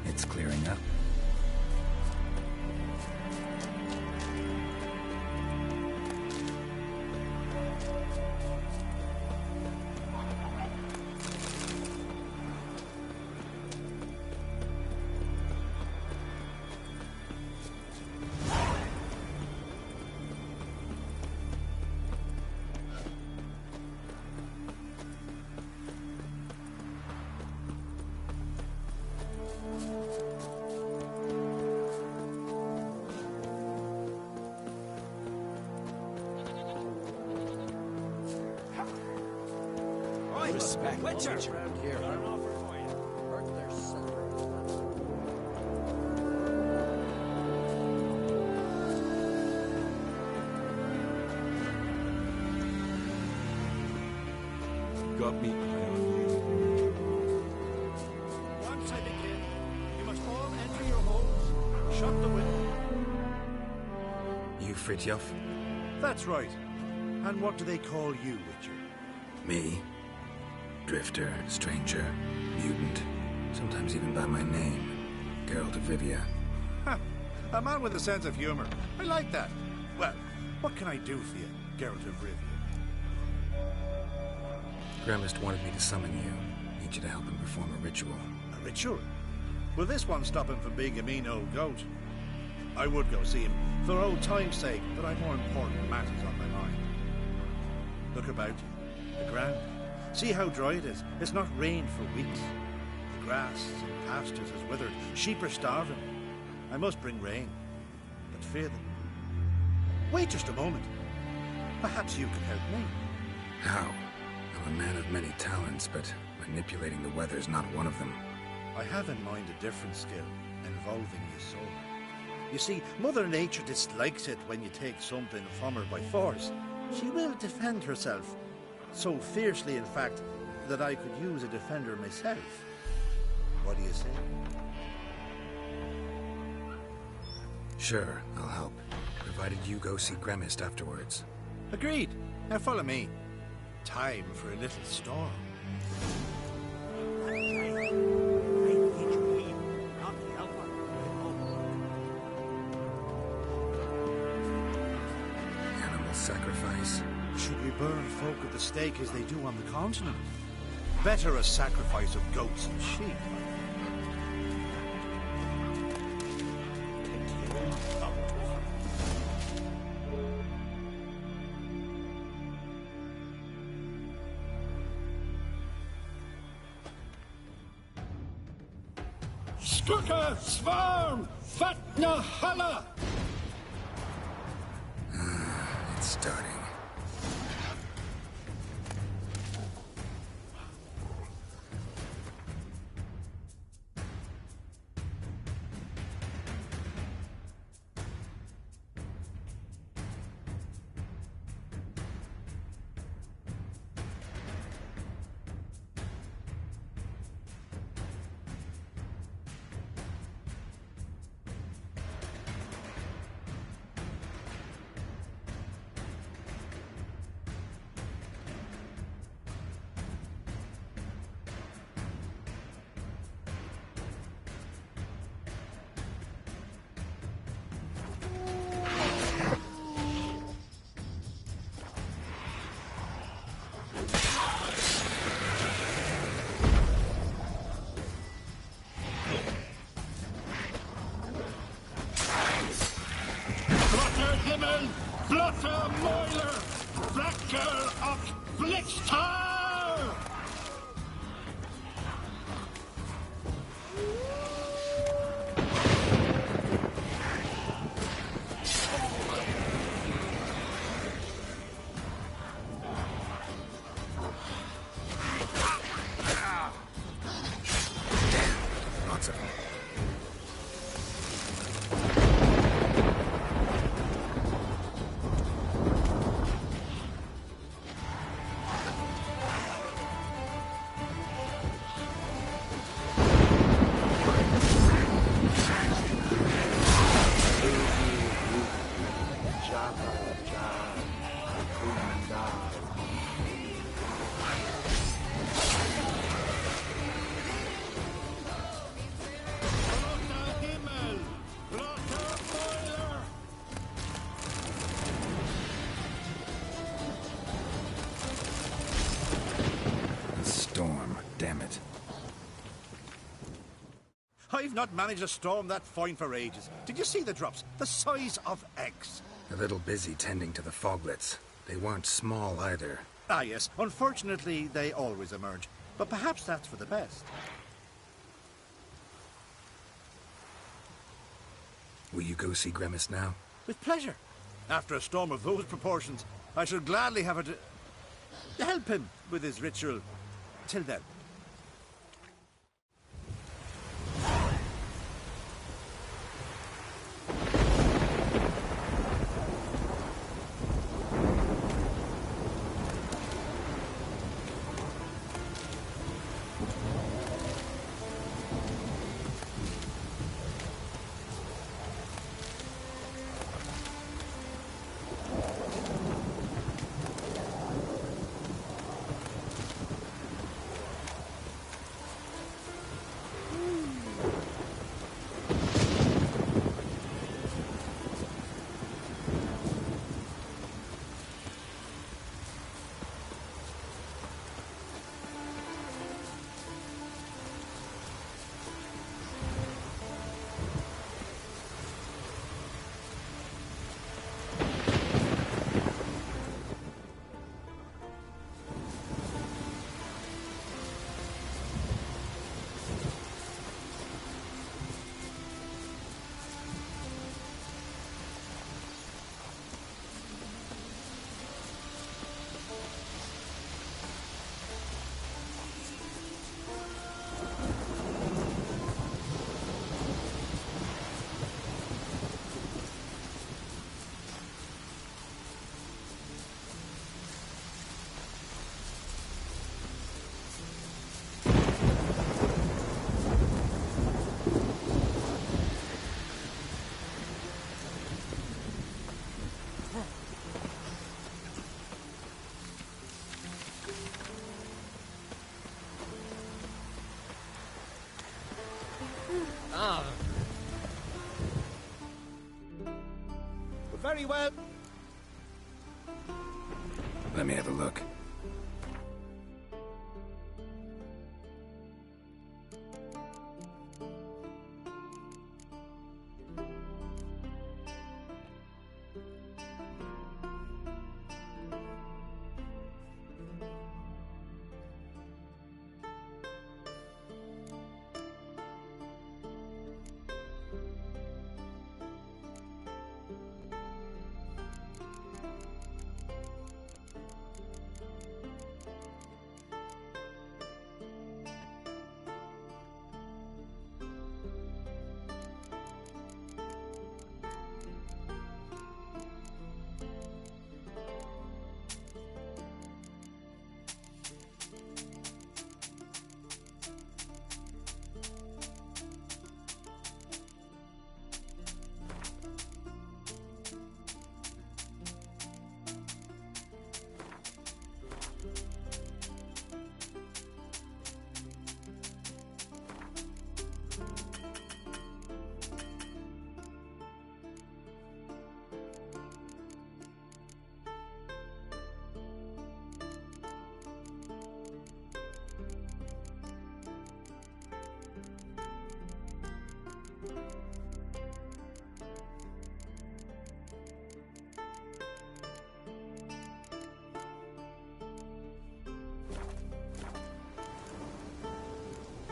It's clearing up. Respect Witcher around here. Got me. Once I begin, you must all enter your homes. Shut the window. You Fritjof? That's right. And what do they call you, Witcher? Me? Drifter, stranger, mutant, sometimes even by my name, Geralt of Rivia. Ha! A man with a sense of humor. I like that. Well, what can I do for you, Geralt of Rivia? Grandmaster wanted me to summon you. Need you to help him perform a ritual. A ritual? Will this one stop him from being a mean old goat? I would go see him, for old time's sake, but I've more important matters on my mind. Look about you. The ground. See how dry it is. It's not rained for weeks. The grass in pastures is withered. Sheep are starving. I must bring rain, but fear them. Wait just a moment. Perhaps you can help me. How? I'm a man of many talents, but manipulating the weather's not one of them. I have in mind a different skill, involving your soul. You see, Mother Nature dislikes it when you take something from her by force. She will defend herself. So fiercely, in fact, that I could use a defender myself. What do you say? Sure, I'll help. Provided you go see Gremist afterwards. Agreed. Now follow me. Time for a little storm. Animal sacrifice? Should we burn folk at the stake as they do on the continent? Better a sacrifice of goats and sheep. Skuka, Svarm, Fatna Hala! It's starting. Himmel, Blotter Mäuler, Flacker och Blixtar! Lots of them. Storm, damn it. I've not managed a storm that fine for ages. Did you see the drops? The size of eggs. A little busy tending to the foglets. They weren't small either. Ah, yes. Unfortunately, they always emerge. But perhaps that's for the best. Will you go see Gremist now? With pleasure. After a storm of those proportions, I shall gladly have her to help him with his ritual. Till then. Very well. Let me have a look.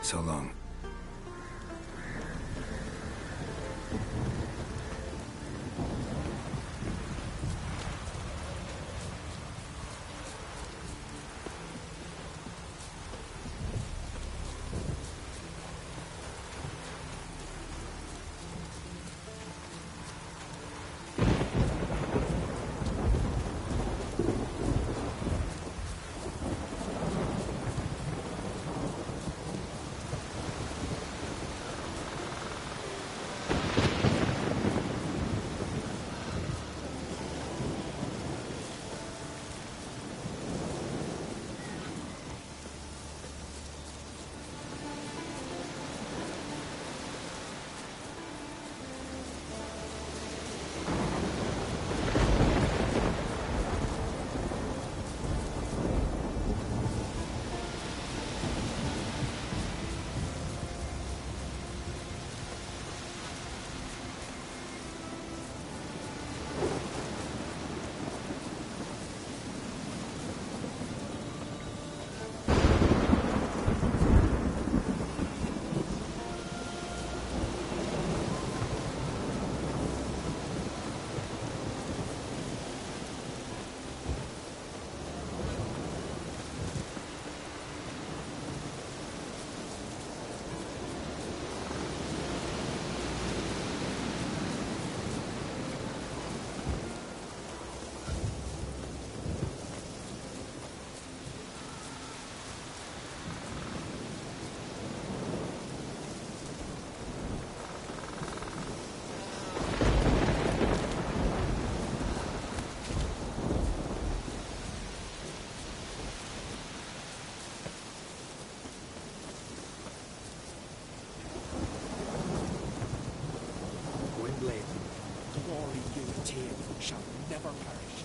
So long. Gwynblade, glory you attain shall never perish.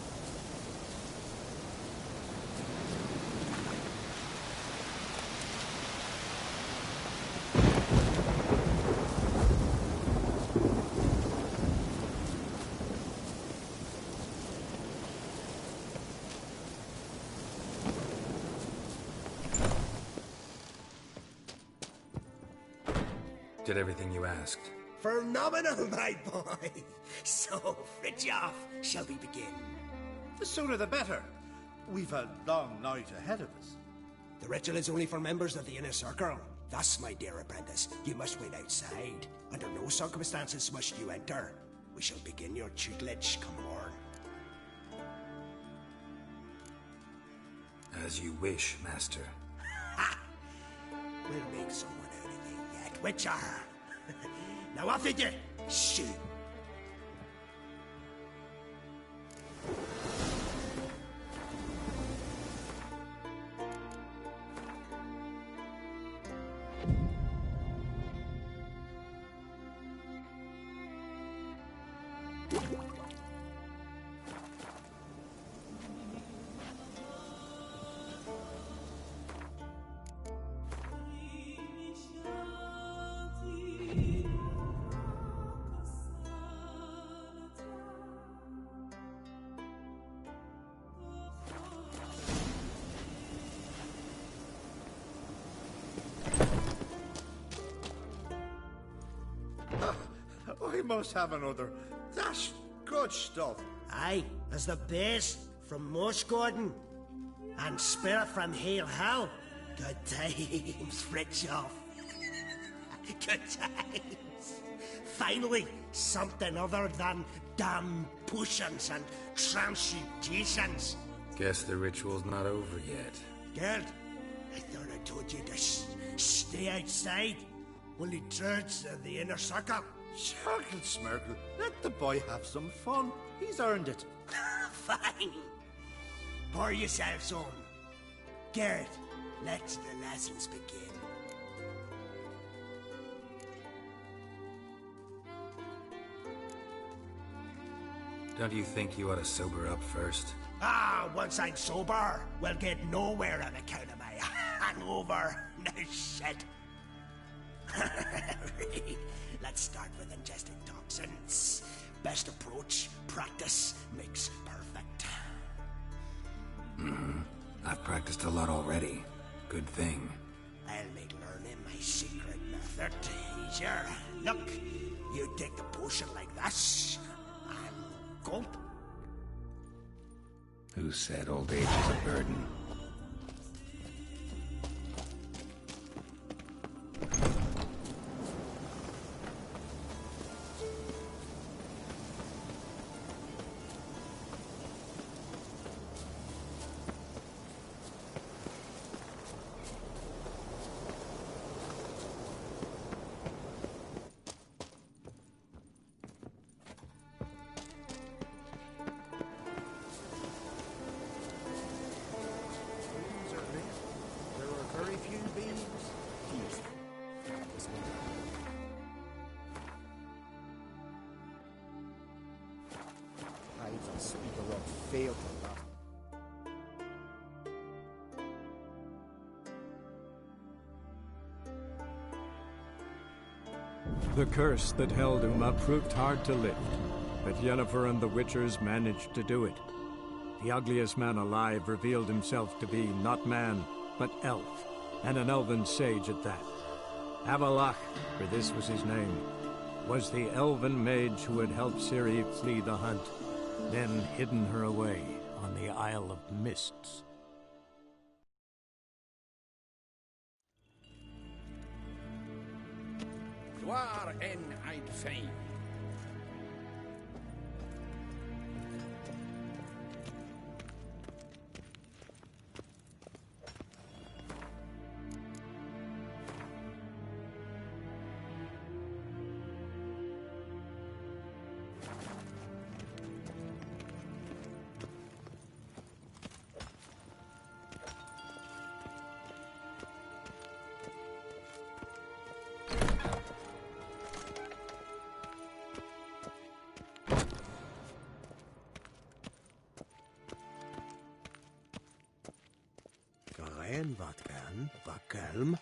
Did everything you asked. Phenomenal, my boy. So, Fridtjof, shall we begin? The sooner the better. We've a long night ahead of us. The ritual is only for members of the inner circle. Thus, my dear apprentice, you must wait outside. Under no circumstances must you enter. We shall begin your tutelage come morn. As you wish, Master. Ha! We'll make someone out of you yet, Witcher. Now off with you! Shoot! must have another. That's good stuff. Aye, as the base from Moshgordon. And spirit from Hail Hell. Good times, Fritjof. Good times. Finally, something other than damn potions and transmutations. Guess the ritual's not over yet. Gerd, I thought I told you to stay outside. Only thirds of the inner circle. Circle, Smirkle. Let the boy have some fun. He's earned it. Fine. Pour yourselves on. Gerd, let the lessons begin. Don't you think you ought to sober up first? Once I'm sober, we'll get nowhere on account of my hangover. No shit. Let's start with ingesting toxins. Best approach, practice makes perfect. I've practiced a lot already. Good thing. I'll make learning my secret method easier. Look, you take the potion like this, and gulp. Who said old age is a burden? The curse that held Uma proved hard to lift, but Yennefer and the Witchers managed to do it. The ugliest man alive revealed himself to be not man, but elf, and an elven sage at that. Avalach, for this was his name, was the elven mage who had helped Ciri flee the hunt, then hidden her away on the Isle of Mists. Dwar en I'd fain. En wat kan, wat kalm.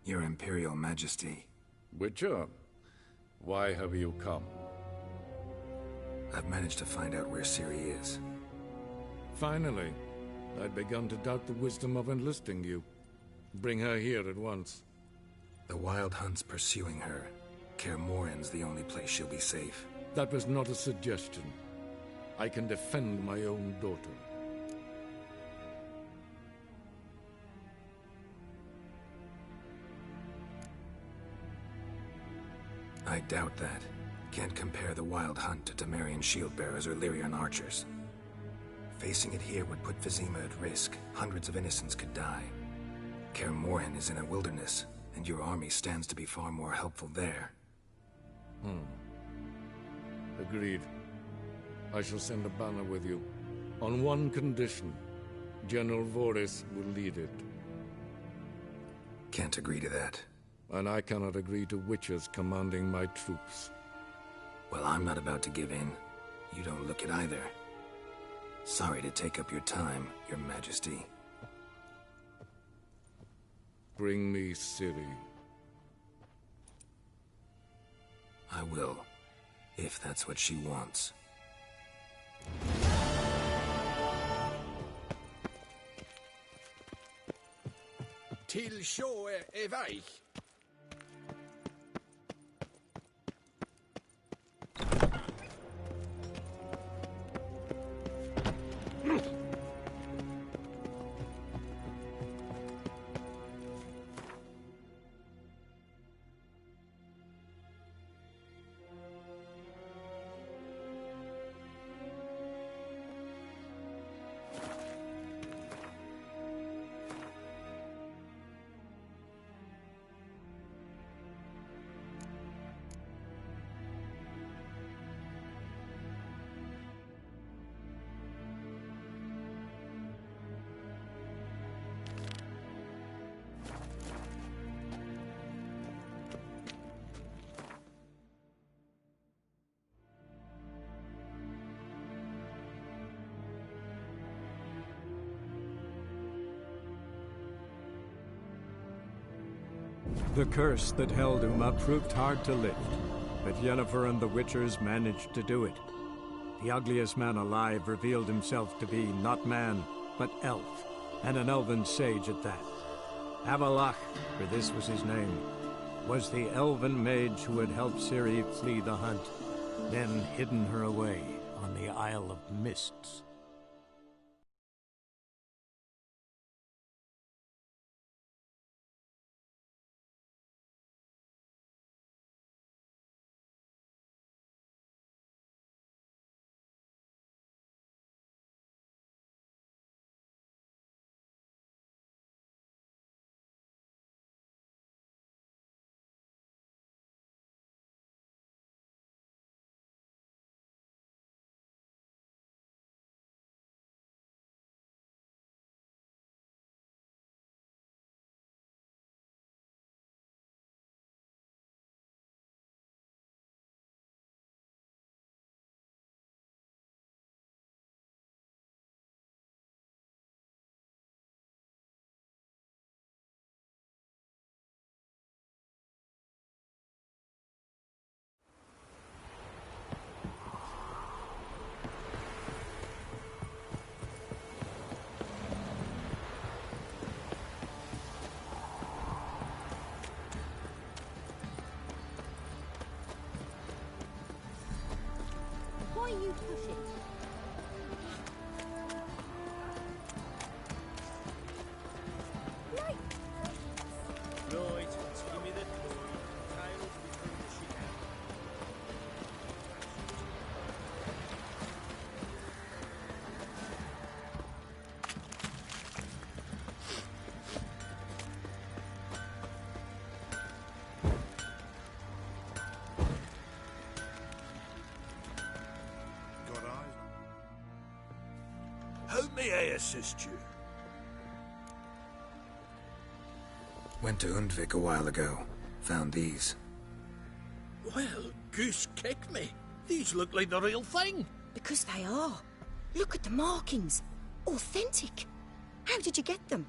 Your Imperial Majesty. Witcher, why have you come? I've managed to find out where Ciri is. Finally. I'd begun to doubt the wisdom of enlisting you. Bring her here at once. The Wild Hunt's pursuing her. Kaer Morhen's the only place she'll be safe. That was not a suggestion. I can defend my own daughter. I doubt that. Can't compare the Wild Hunt to Temerian shield-bearers or Lyrian archers. Facing it here would put Vizima at risk. Hundreds of innocents could die. Kaer Morhen is in a wilderness, and your army stands to be far more helpful there. Agreed. I shall send a banner with you. On one condition. General Voris will lead it. Can't agree to that. And I cannot agree to Witchers commanding my troops. Well, I'm not about to give in. You don't look it either. Sorry to take up your time, Your Majesty. Bring me Ciri. I will, if that's what she wants. Till sjå är väg. The curse that held Uma proved hard to lift, but Yennefer and the Witchers managed to do it. The ugliest man alive revealed himself to be not man, but elf, and an elven sage at that. Avalach, for this was his name, was the elven mage who had helped Ciri flee the hunt, then hidden her away on the Isle of Mists. Why are you pushing? Right, give me the toy. Tiles between the sheet. How may I assist you? Went to Undvik a while ago. Found these. Well, goose kick me. These look like the real thing. Because they are. Look at the markings. Authentic. How did you get them?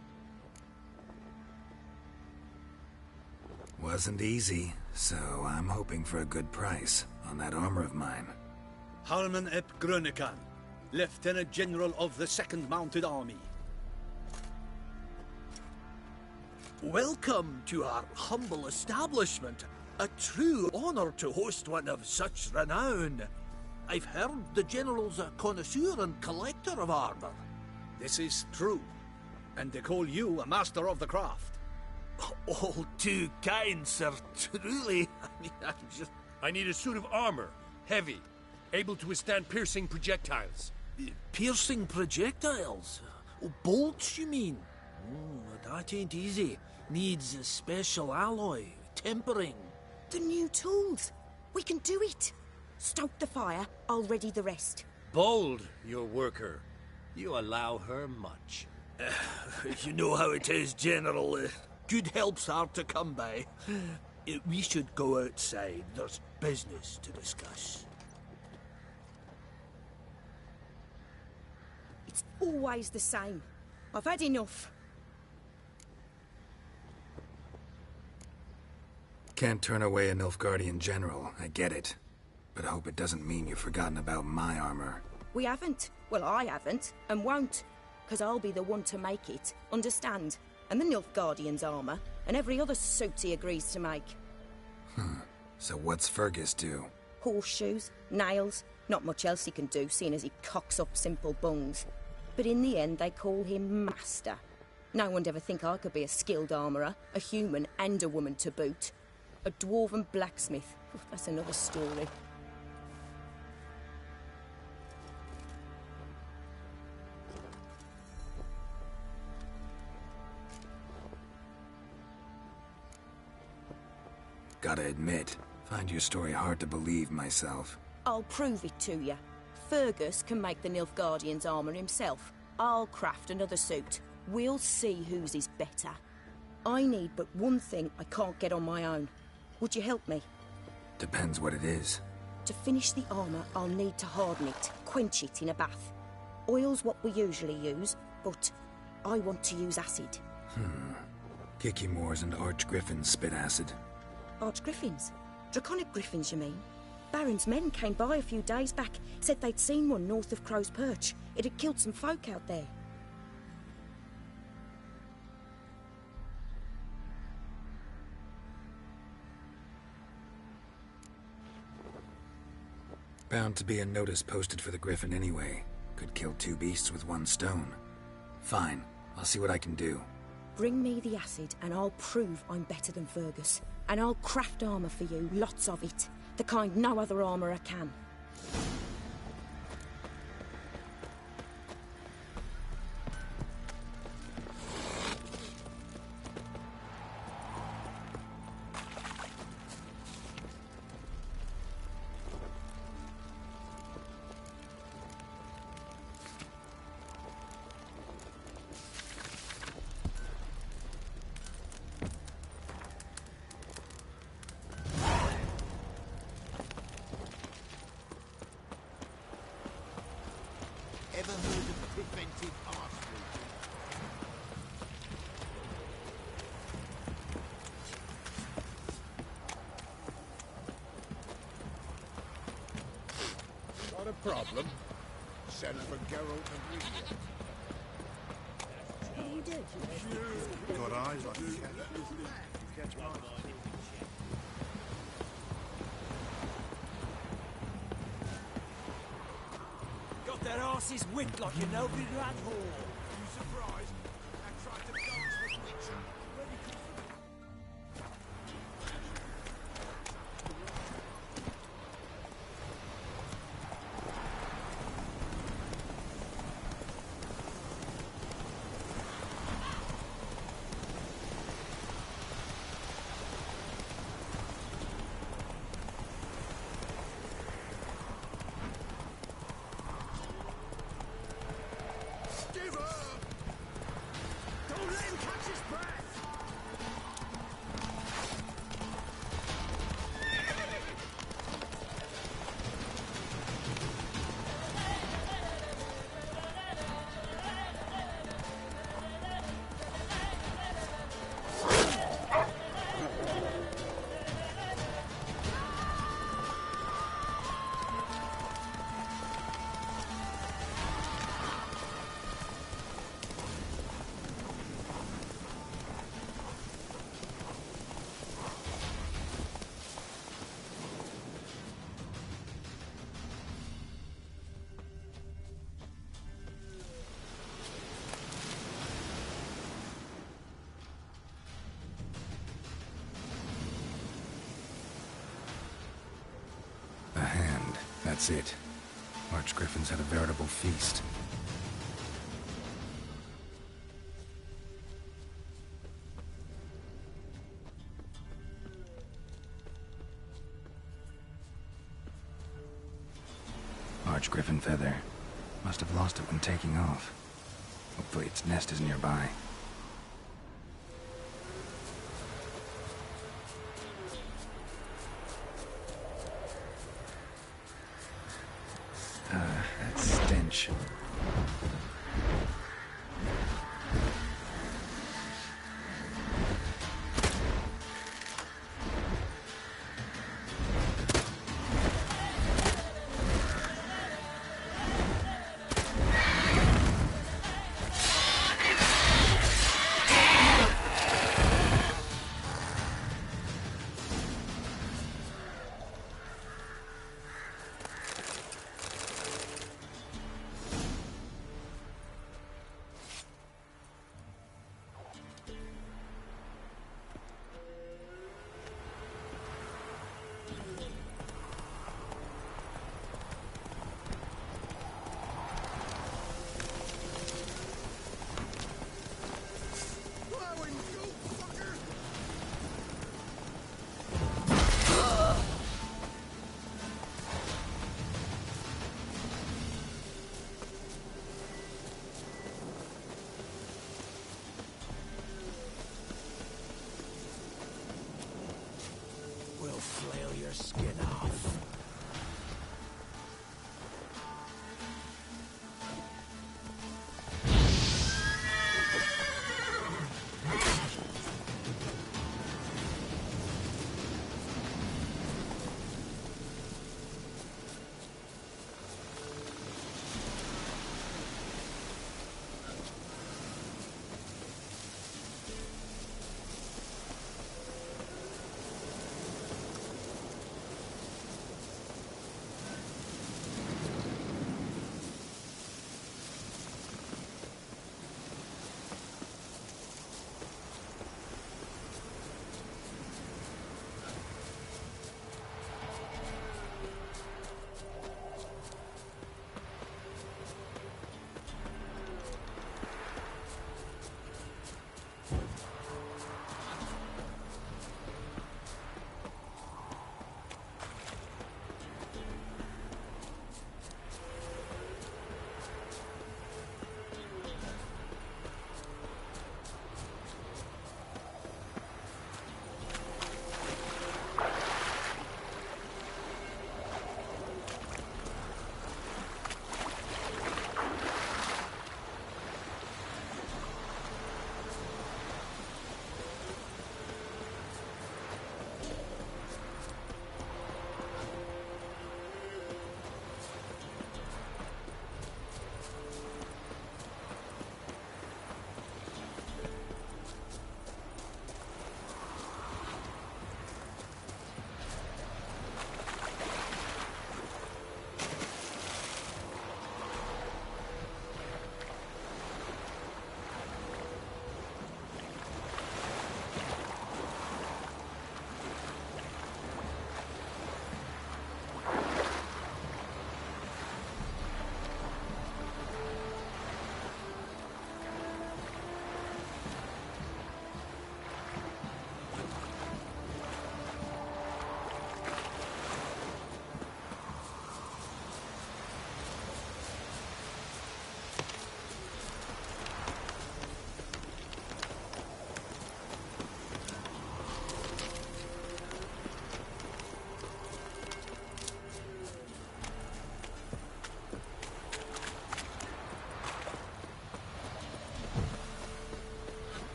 Wasn't easy, so I'm hoping for a good price on that armor of mine. Harman ep Grönekan, Lieutenant General of the 2nd Mounted Army. Welcome to our humble establishment. A true honor to host one of such renown. I've heard the General's a connoisseur and collector of armor. This is true, and they call you a master of the craft. All too kind, sir, truly. I need a suit of armor, heavy, able to withstand piercing projectiles. Piercing projectiles? Oh, bolts, you mean? That ain't easy. Needs a special alloy, tempering. The new tools. We can do it. Stoke the fire, I'll ready the rest. Bold, your worker. You allow her much. You know how it is, General. Good help's hard to come by. We should go outside. There's business to discuss. It's always the same. I've had enough. Can't turn away a Nilfgaardian general, I get it. But I hope it doesn't mean you've forgotten about my armor. We haven't. Well, I haven't, and won't. Because I'll be the one to make it. Understand? and the Nilfgaardian's armour, and every other suit he agrees to make. So what's Fergus do? Horseshoes, nails, not much else he can do, seeing as he cocks up simple bungs. But in the end, they call him Master. No one'd ever think I could be a skilled armourer, a human and a woman to boot. A dwarven blacksmith. That's another story. Gotta admit, find your story hard to believe myself. I'll prove it to you. Fergus can make the Nilfgaardian's armour himself. I'll craft another suit. We'll see whose is better. I need but one thing I can't get on my own. Would you help me? Depends what it is. To finish the armour, I'll need to harden it, quench it in a bath. Oil's what we usually use, but I want to use acid. Kicky Moors and Archgriffins spit acid. Archgriffins? Draconic griffins, you mean? Baron's men came by a few days back, said they'd seen one north of Crow's Perch. It had killed some folk out there. Bound to be a notice posted for the Griffin anyway. Could kill two beasts with one stone. Fine, I'll see what I can do. Bring me the acid and I'll prove I'm better than Fergus. And I'll craft armour for you, lots of it. The kind no other armourer can. Ever heard of preventive archery? Got a problem? Send for Geralt and Rhea. What are you doing? Got eyes like a cat. Catch mine. That arse is whipped like you know big rat hole. You surprised? I tried to dance with Witcher. That's it. Archgriffins had a veritable feast. Archgriffin feather. Must have lost it when taking off. Hopefully its nest is nearby. That stench.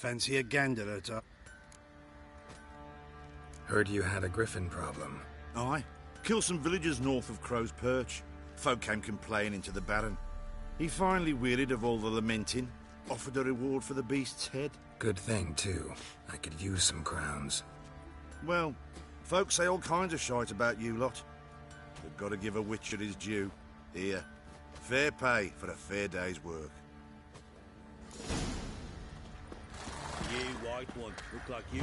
fancy a gander at her. Heard you had a griffin problem. Aye. Killed some villagers north of Crow's Perch. Folk came complaining to the Baron. He finally wearied of all the lamenting, offered a reward for the beast's head. Good thing, too. I could use some crowns. Well, folks say all kinds of shite about you lot. But gotta give a witcher his due. Here, fair pay for a fair day's work. You white one, look like you.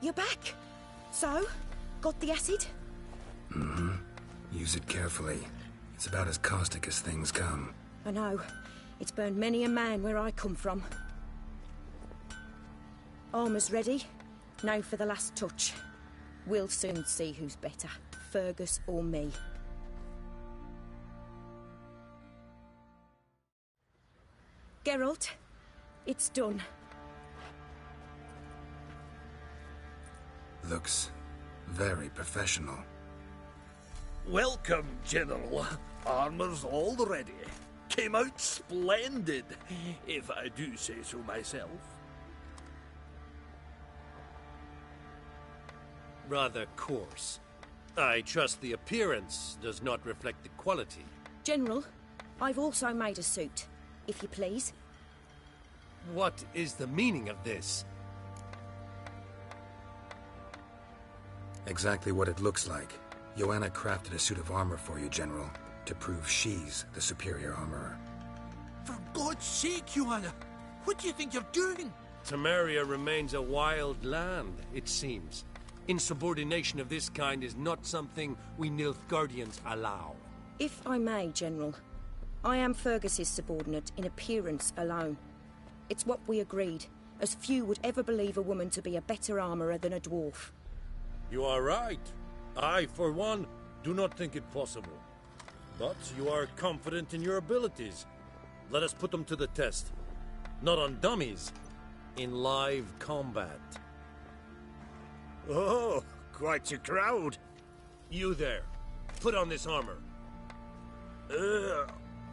You're back. So, got the acid? Mm-hmm. Use it carefully. It's about as caustic as things come. I know. It's burned many a man where I come from. Armour's ready. Now for the last touch. We'll soon see who's better, Fergus or me. Geralt, it's done. Looks very professional. Welcome, General. Armour's all ready. Came out splendid, if I do say so myself. Rather coarse. I trust the appearance does not reflect the quality. General, I've also made a suit, if you please. What is the meaning of this? Exactly what it looks like. Joanna crafted a suit of armor for you, General, to prove she's the superior armorer. For God's sake, Joanna! What do you think you're doing? Temeria remains a wild land, it seems. Insubordination of this kind is not something we Nilfgaardians allow. If I may, General, I am Fergus's subordinate in appearance alone. It's what we agreed, as few would ever believe a woman to be a better armourer than a dwarf. You are right. I, for one, do not think it possible. But you are confident in your abilities. Let us put them to the test. Not on dummies, in live combat. Oh, quite a crowd. You there, put on this armor.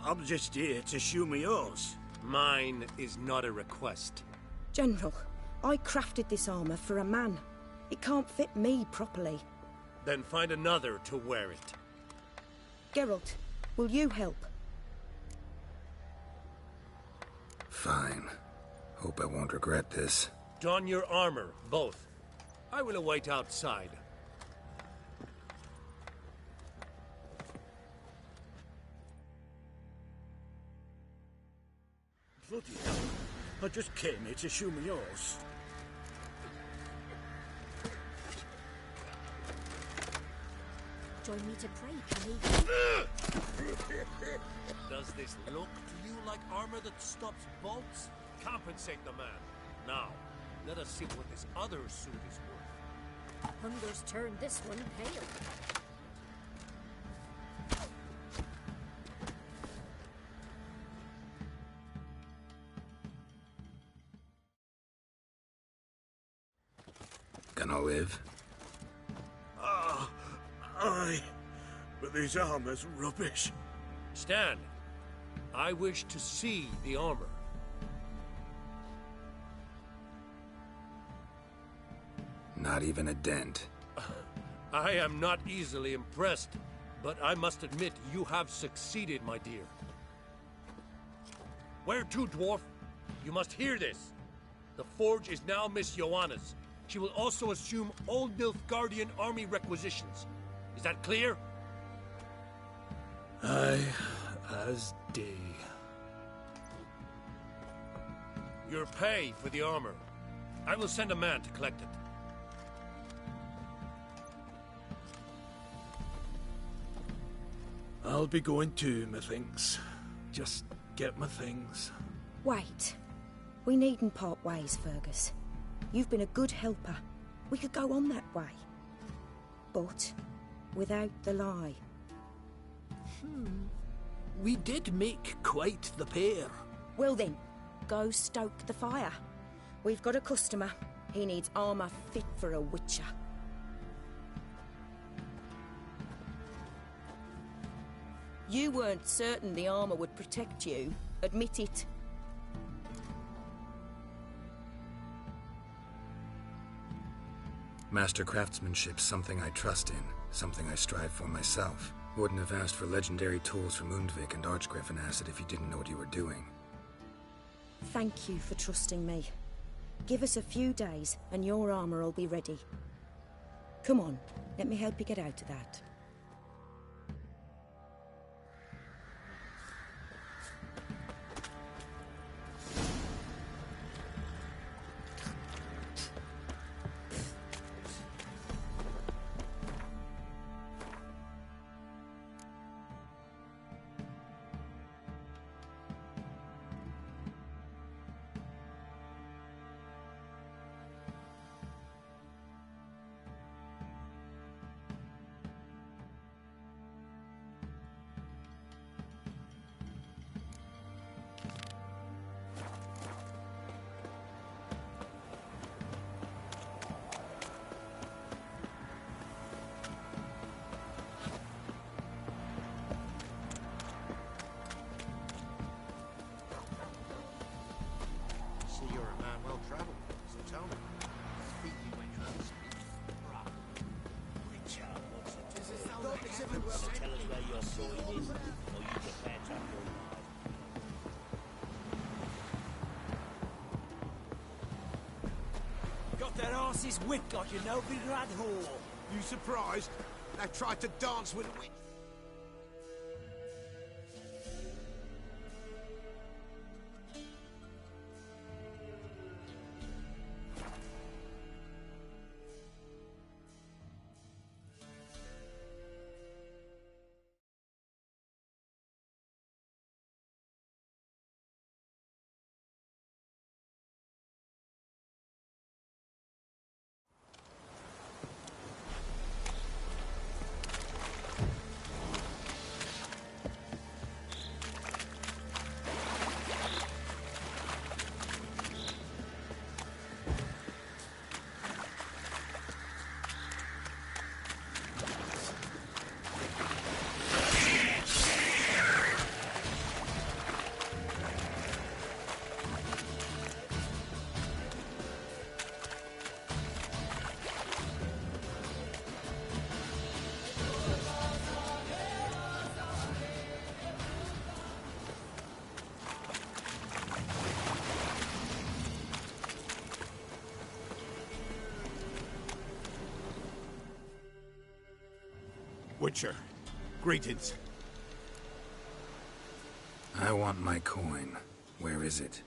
I'm just here to show me yours. Mine is not a request. General, I crafted this armour for a man. It can't fit me properly. Then find another to wear it. Geralt, will you help? Fine. Hope I won't regret this. Don your armor, both. I will await outside. Bloody hell. I just came here to show me yours. Join me to pray, Kenny. Does this look to you like armor that stops bolts? Compensate the man. Now, let us see what this other suit is worth. Hunger's turned this one pale. Gonna live? Aye, but this armor's rubbish. Stand. I wish to see the armor. Not even a dent. I am not easily impressed, but I must admit you have succeeded, my dear. Where to, dwarf? You must hear this. The forge is now Miss Joanna's. She will also assume all Nilfgaardian army requisitions. Is that clear? Aye, as day. Your pay for the armor. I will send a man to collect it. I'll be going too, methinks. Just get my things. Wait. We needn't part ways, Fergus. You've been a good helper. We could go on that way. But without the lie. We did make quite the pair. Well then, go stoke the fire. We've got a customer. He needs armour fit for a witcher. You weren't certain the armour would protect you. Admit it. Master craftsmanship's something I trust in, something I strive for myself. Wouldn't have asked for legendary tools from Undvik and Archgriffin Acid if you didn't know what you were doing. Thank you for trusting me. Give us a few days and your armour will be ready. Come on, let me help you get out of that. Got that arse's wit like you know big rat whore. You surprised? They tried to dance with a witch. Witcher, greetings. I want my coin. Where is it?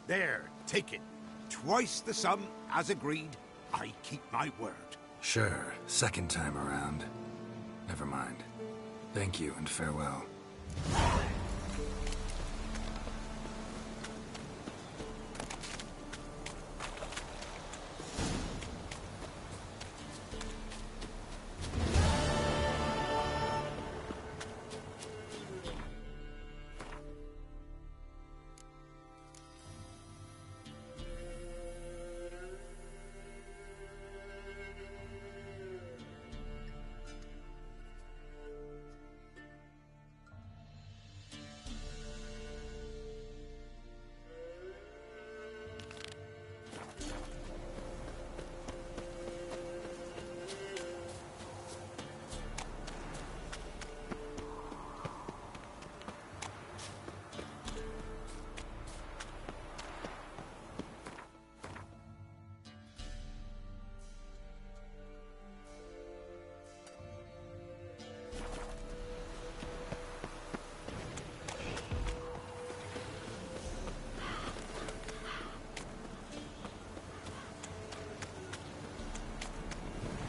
There, take it. Twice the sum, as agreed. I keep my word. Sure, second time around. Never mind. Thank you and farewell.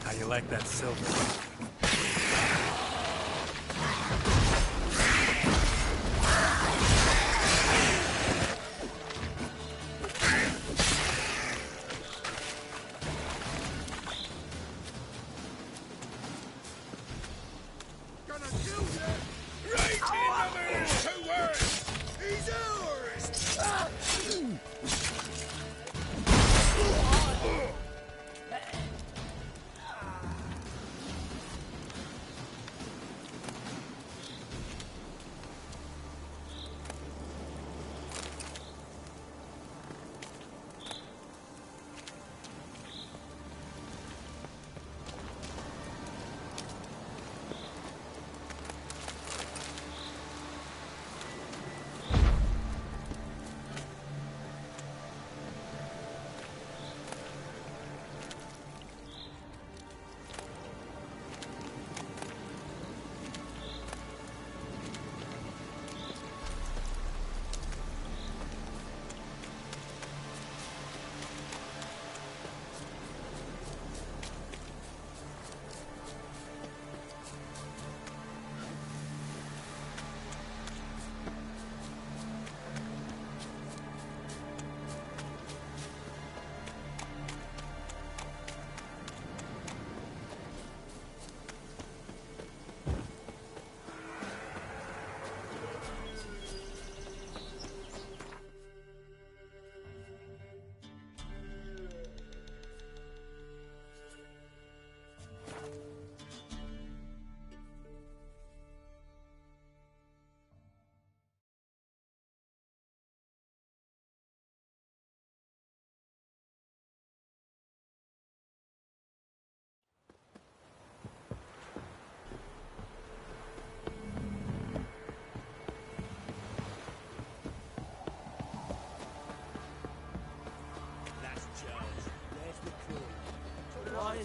How you like that silver?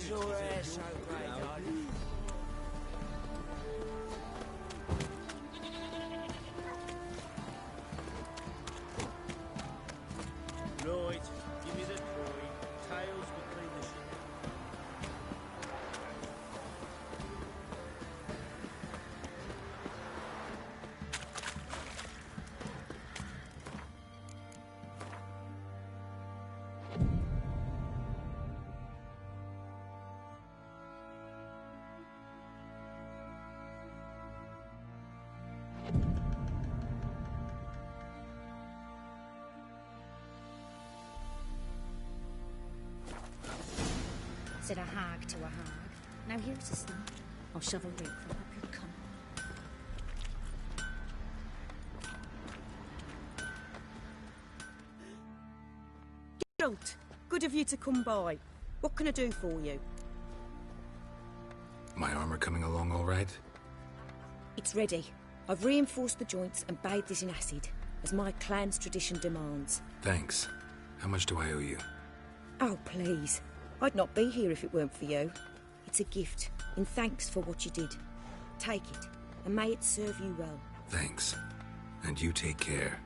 Is your hair so grey, darling? Right, give me the toy. Tails will clean the ship. Said a hag to a hag. Now here's a snack. I'll shove a rake for up your cum. Geralt, good of you to come by. What can I do for you? My armor coming along all right? It's ready. I've reinforced the joints and bathed it in acid, as my clan's tradition demands. Thanks. How much do I owe you? Oh, please. I'd not be here if it weren't for you. It's a gift, in thanks for what you did. Take it, and may it serve you well. Thanks. And you take care.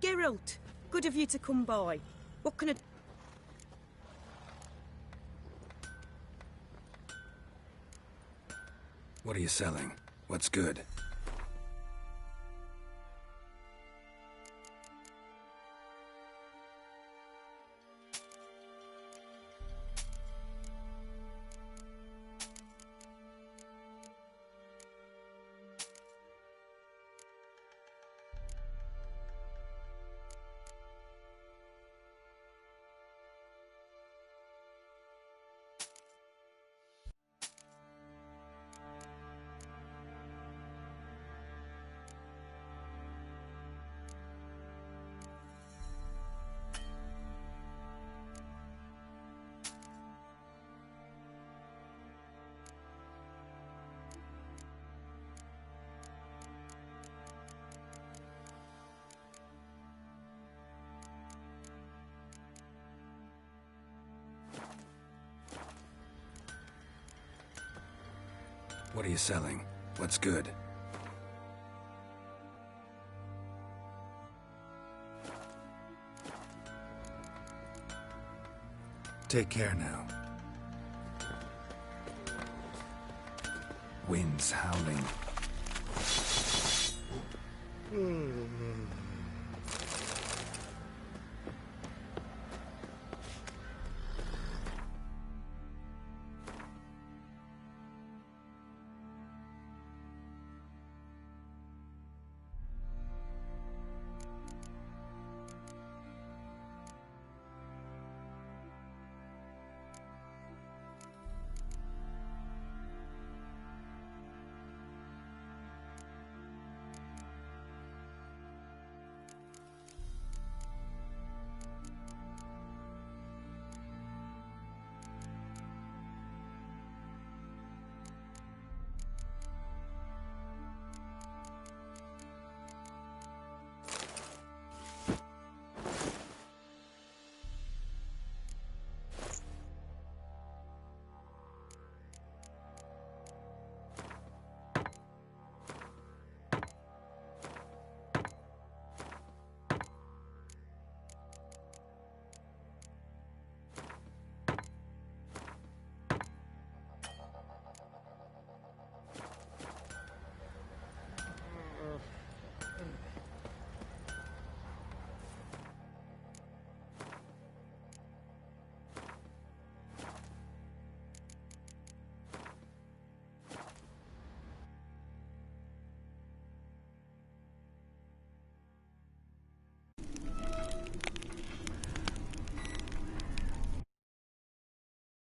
Geralt, good of you to come by. What can I... What are you selling? What's good? What are you selling? What's good? Take care now. Winds howling.